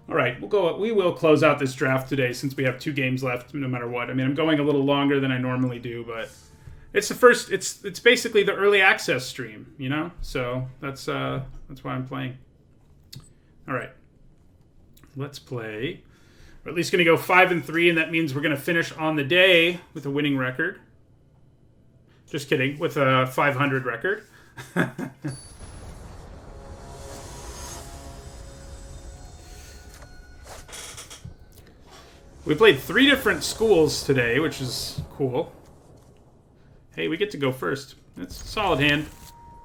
Speaker 1: All right, we will close out this draft today since we have 2 games left, no matter what. I mean, I'm going a little longer than I normally do, but it's the first. It's basically the early access stream, you know. So that's why I'm playing. All right, let's play. We're at least going to go 5-3, and that means we're going to finish on the day with a winning record. Just kidding, with a 500 record. We played 3 different schools today, which is cool. Hey, we get to go first. It's a solid hand.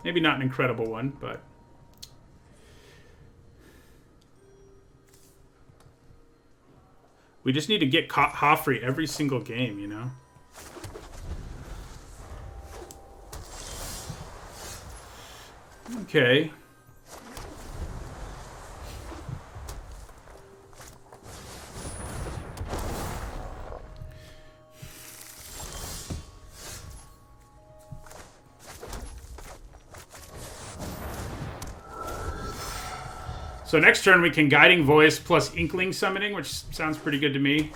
Speaker 1: Maybe not an incredible one, but... we just need to get Hoffrey every single game, you know? Okay. So next turn we can Guiding Voice plus Inkling Summoning, which sounds pretty good to me.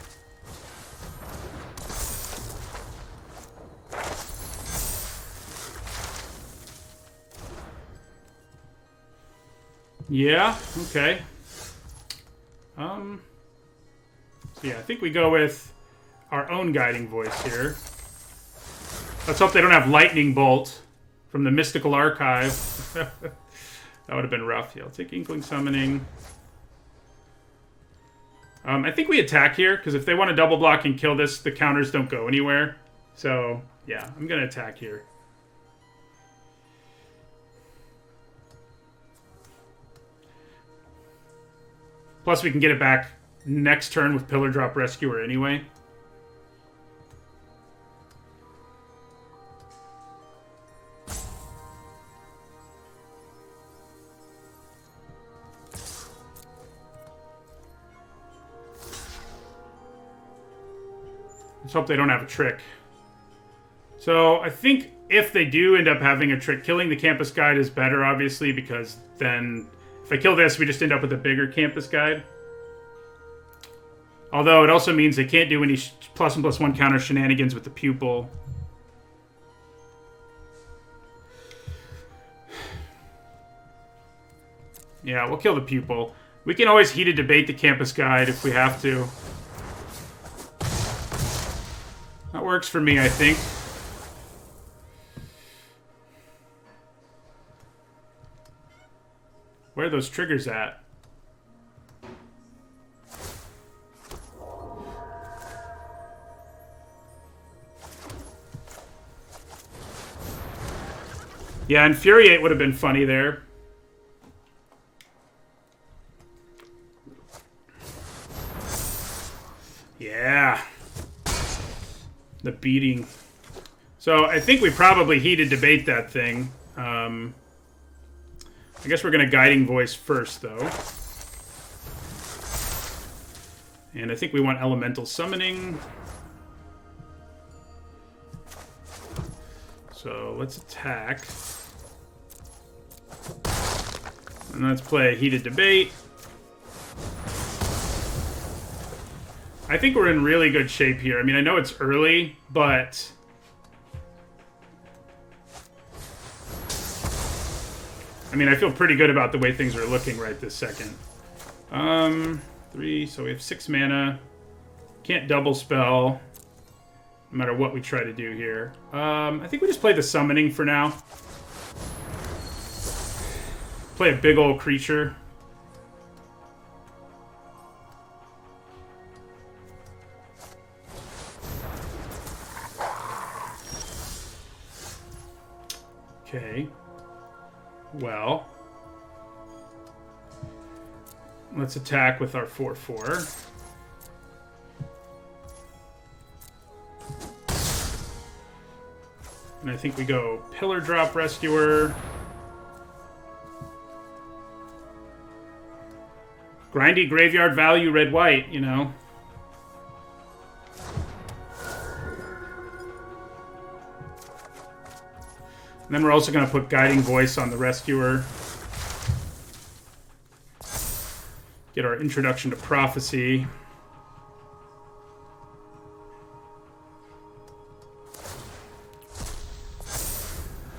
Speaker 1: Yeah, okay. So yeah, I think we go with our own Guiding Voice here. Let's hope they don't have Lightning Bolt from the Mystical Archive. That would have been rough. Yeah, I'll take Inkling Summoning. I think we attack here, because if they want to double block and kill this, the counters don't go anywhere. So, yeah, I'm going to attack here. Plus, we can get it back next turn with Pillar Drop Rescuer anyway. Let's hope they don't have a trick. So I think if they do end up having a trick, killing the Campus Guide is better, obviously, because then if I kill this, we just end up with a bigger Campus Guide. Although it also means they can't do any +1/+1 counter shenanigans with the Pupil. Yeah, we'll kill the Pupil. We can always heated debate the Campus Guide if we have to. That works for me, I think. Where are those triggers at? Yeah, Infuriate would have been funny there. Yeah. The beating. So I think we probably heated debate that thing. I guess we're going to Guiding Voice first, though. And I think we want Elemental Summoning. So let's attack. And let's play Heated Debate. I think we're in really good shape here. I mean, I know it's early, but... I mean, I feel pretty good about the way things are looking right this second. 3, so we have 6 mana. Can't double spell, no matter what we try to do here. I think we just play the Summoning for now. Play a big old creature. Okay. Well, let's attack with our 4/4. And I think we go Pillar Drop Rescuer. Grindy Graveyard Value red-white, you know. And then we're also going to put Guiding Voice on the Rescuer. Get our Introduction to Prophecy.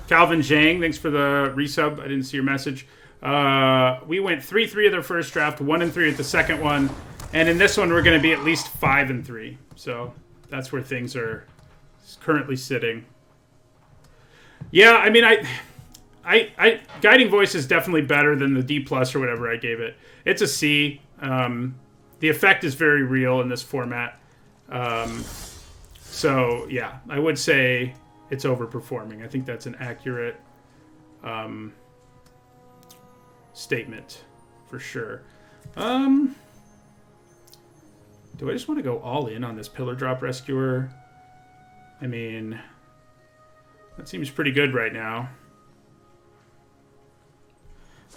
Speaker 1: Calvin Zhang, thanks for the resub. I didn't see your message. We went 3-3 of the first draft, 1-3 at the second one. And in this one, we're going to be at least 5-3. So that's where things are currently sitting. Yeah, I mean, I Guiding Voice is definitely better than the D+ or whatever I gave it. It's a C. The effect is very real in this format. So, yeah, I would say it's overperforming. I think that's an accurate statement for sure. Do I just want to go all in on this Pillar Drop Rescuer? I mean... that seems pretty good right now.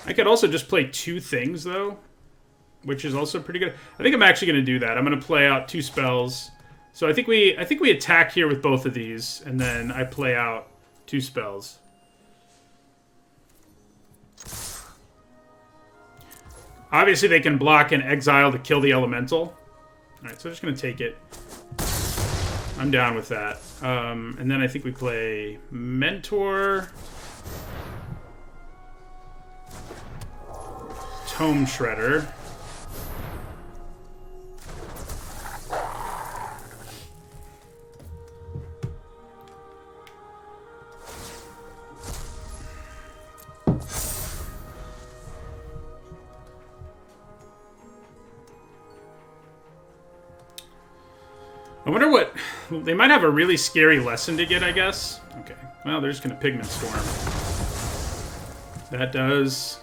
Speaker 1: I could also just play 2 things, though, which is also pretty good. I think I'm actually going to do that. I'm going to play out 2 spells. So I think we attack here with both of these, and then I play out 2 spells. Obviously, they can block and exile to kill the elemental. All right, so I'm just going to take it. I'm down with that. And then I think we play Mentor. Tome Shredder. I wonder what... they might have a really scary lesson to get, I guess. Okay. Well, they're just going to Pigment Storm. That does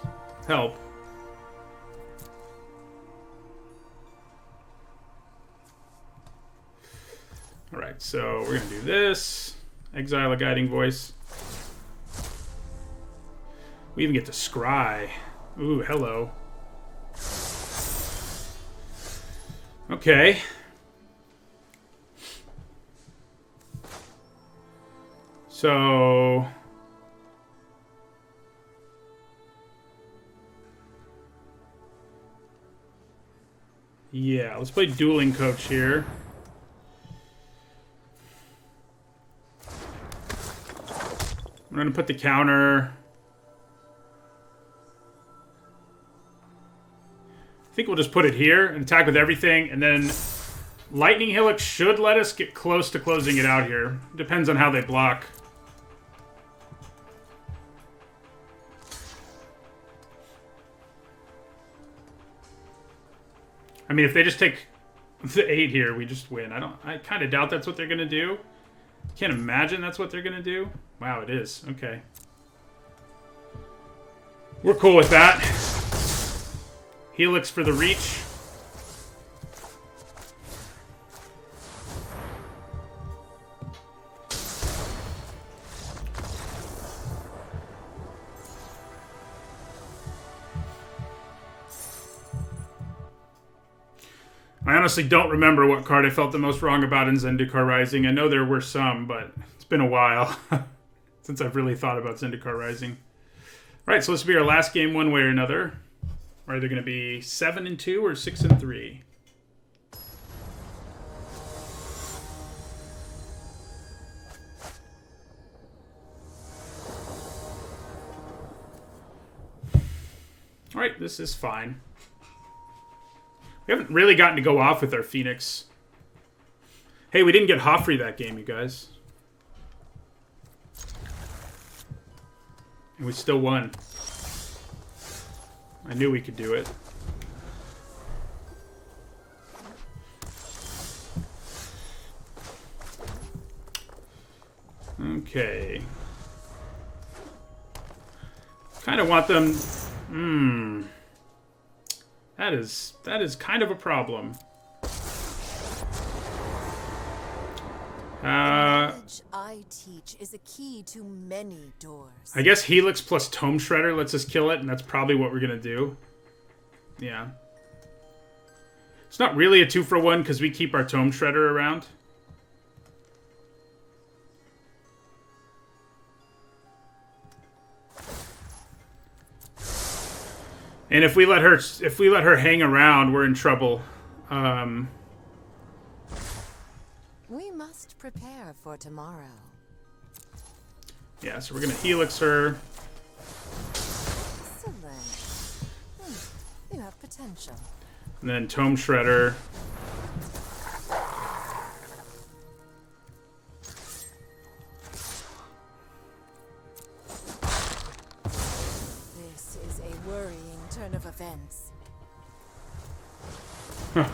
Speaker 1: help. Alright, so we're going to do this. Exile a Guiding Voice. We even get to Scry. Ooh, hello. Okay. So... yeah, let's play Dueling Coach here. I'm going to put the counter... I think we'll just put it here and attack with everything, and then Lightning Helix should let us get close to closing it out here. Depends on how they block. I mean, if they just take the 8 here, we just win. I kind of doubt that's what they're going to do. Can't imagine that's what they're going to do. Wow, it is. Okay. We're cool with that. Helix for the reach. I honestly don't remember what card I felt the most wrong about in Zendikar Rising. I know there were some, but it's been a while since I've really thought about Zendikar Rising. All right, so this will be our last game one way or another. We're either going to be 7-2 or 6-3. All right, this is fine. We haven't really gotten to go off with our Phoenix. Hey, we didn't get Hoffrey that game, you guys. And we still won. I knew we could do it. Okay. Kind of want them... That is kind of a problem.
Speaker 2: Knowledge I teach is a key to many doors.
Speaker 1: I guess Helix plus Tome Shredder lets us kill it, and that's probably what we're gonna do. Yeah. It's not really a 2-for-1 because we keep our Tome Shredder around. And if we let her hang around, we're in trouble.
Speaker 2: We must prepare for tomorrow.
Speaker 1: Yeah, so we're gonna Helix her.
Speaker 2: Excellent. You have potential.
Speaker 1: And then Tome Shredder.
Speaker 2: This is a worrying turn of events.
Speaker 1: Huh.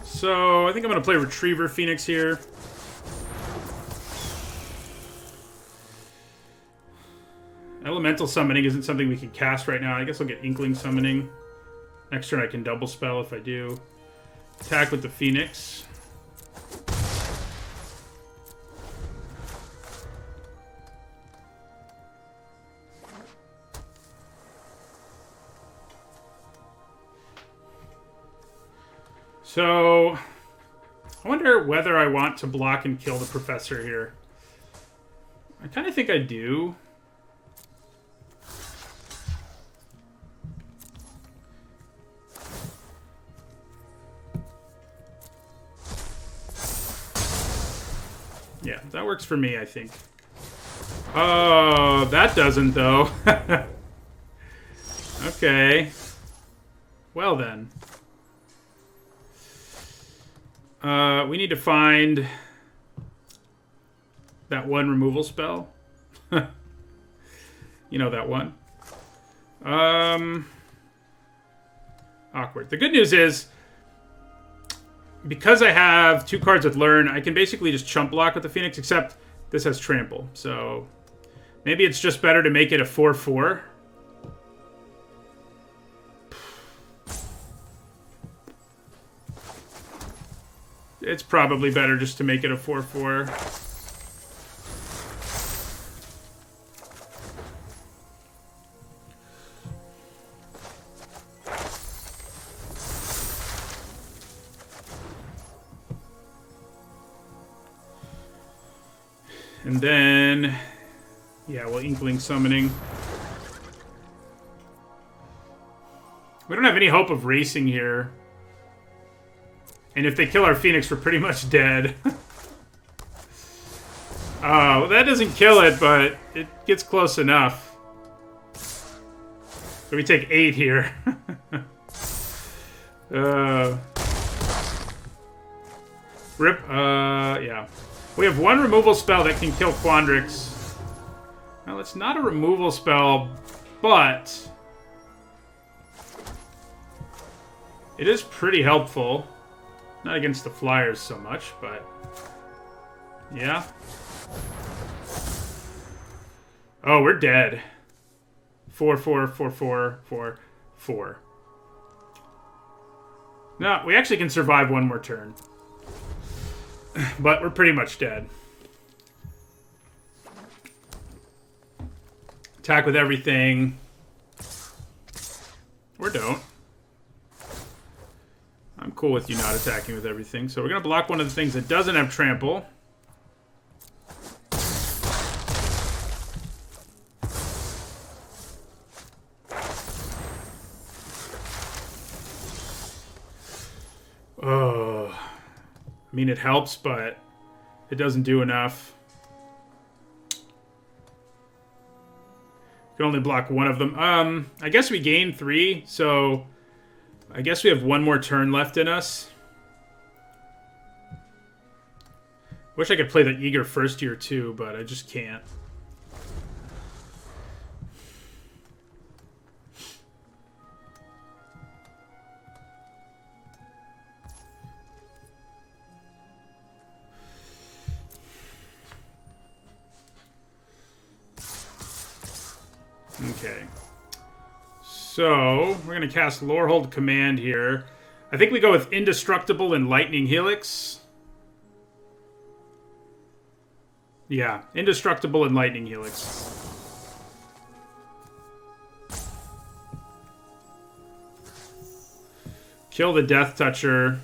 Speaker 1: So, I think I'm going to play Retriever Phoenix here. Elemental Summoning isn't something we can cast right now. I guess I'll get Inkling Summoning. Next turn I can double spell if I do. Attack with the Phoenix. So, I wonder whether I want to block and kill the Professor here. I kind of think I do. Yeah, that works for me, I think. Oh, that doesn't, though. Okay. Well, then. We need to find that one removal spell. You know that one. Awkward. The good news is, because I have 2 cards with Learn, I can basically just chump block with the Phoenix, except this has Trample. So maybe it's just better to make it a 4/4. It's probably better just to make it a 4/4. And then, yeah, well, Inkling Summoning. We don't have any hope of racing here. And if they kill our Phoenix, we're pretty much dead. Oh, well, that doesn't kill it, but it gets close enough. So we take 8 here. Rip, yeah. We have 1 removal spell that can kill Quandrix. Well, it's not a removal spell, but it is pretty helpful. Not against the Flyers so much, but yeah. Oh, we're dead. 4/4, 4/4, 4/4. No, we actually can survive 1 more turn. But we're pretty much dead. Attack with everything. Or don't. I'm cool with you not attacking with everything. So we're going to block one of the things that doesn't have trample. Oh. I mean, it helps, but it doesn't do enough. Can only block one of them. I guess we gain 3, so I guess we have one more turn left in us. Wish I could play the Eager first year too, but I just can't. Okay. So, we're going to cast Lorehold Command here. I think we go with Indestructible and Lightning Helix. Yeah, Indestructible and Lightning Helix. Kill the Death Toucher.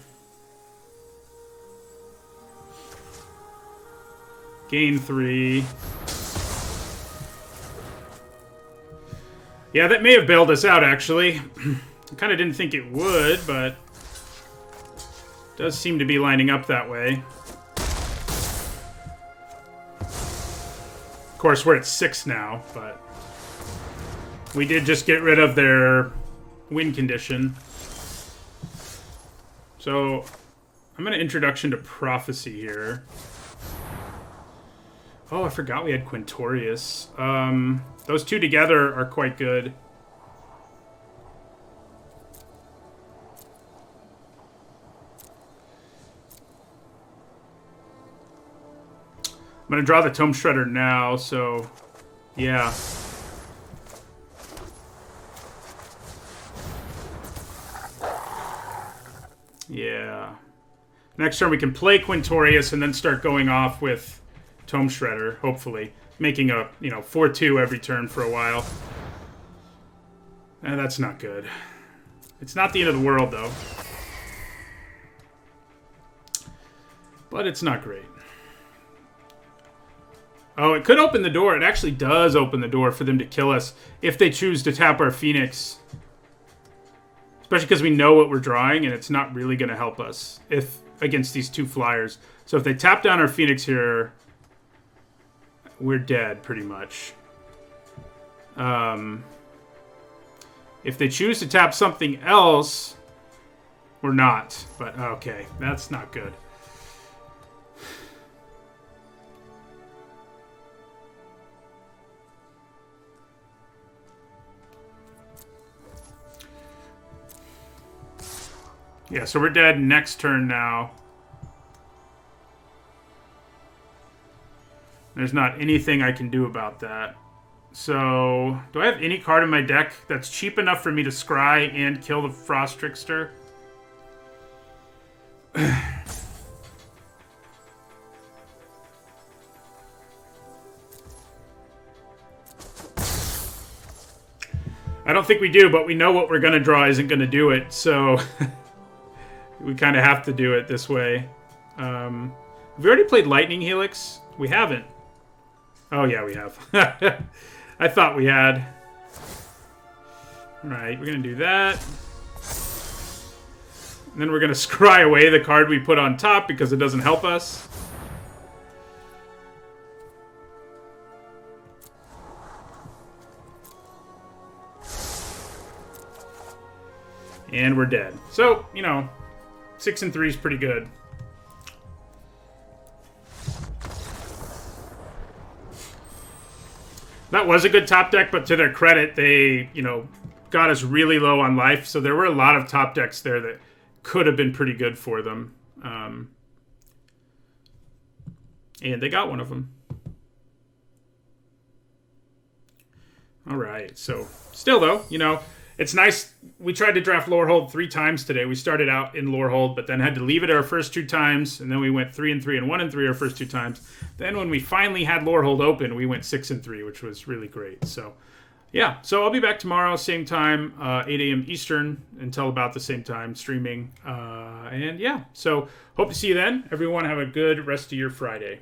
Speaker 1: Gain 3. Yeah, that may have bailed us out, actually. I kind of didn't think it would, but it does seem to be lining up that way. Of course, we're at 6 now, but we did just get rid of their win condition. So, I'm going to Introduction to Prophecy here. Oh, I forgot we had Quintorius. Those two together are quite good. I'm going to draw the Tome Shredder now, so yeah. Yeah. Next turn we can play Quintorius and then start going off with Tome Shredder, hopefully. Making a, 4-2 every turn for a while. That's not good. It's not the end of the world, though. But it's not great. Oh, it could open the door. It actually does open the door for them to kill us if they choose to tap our Phoenix. Especially because we know what we're drawing, and it's not really going to help us if against these 2 flyers. So if they tap down our Phoenix here, we're dead, pretty much. If they choose to tap something else, we're not. But, okay, that's not good. Yeah, so we're dead next turn now. There's not anything I can do about that. So, do I have any card in my deck that's cheap enough for me to scry and kill the Frost Trickster? I don't think we do, but we know what we're going to draw isn't going to do it, so we kind of have to do it this way. Have we already played Lightning Helix? We haven't. Oh, yeah, we have. I thought we had. Alright, we're going to do that. And then we're going to scry away the card we put on top because it doesn't help us. And we're dead. So, 6 and 3 is pretty good. That was a good top deck, but to their credit, they, got us really low on life. So there were a lot of top decks there that could have been pretty good for them. And they got one of them. All right. So still, though, it's nice. We tried to draft Lorehold 3 times today. We started out in Lorehold, but then had to leave it our first 2 times, and then we went 3 and 3 and 1 and 3 our first 2 times. Then when we finally had Lorehold open, we went 6 and 3, which was really great. So Yeah, so I'll be back tomorrow, same time, 8 a.m. Eastern, until about the same time, streaming. And yeah, so hope to see you then. Everyone, have a good rest of your Friday.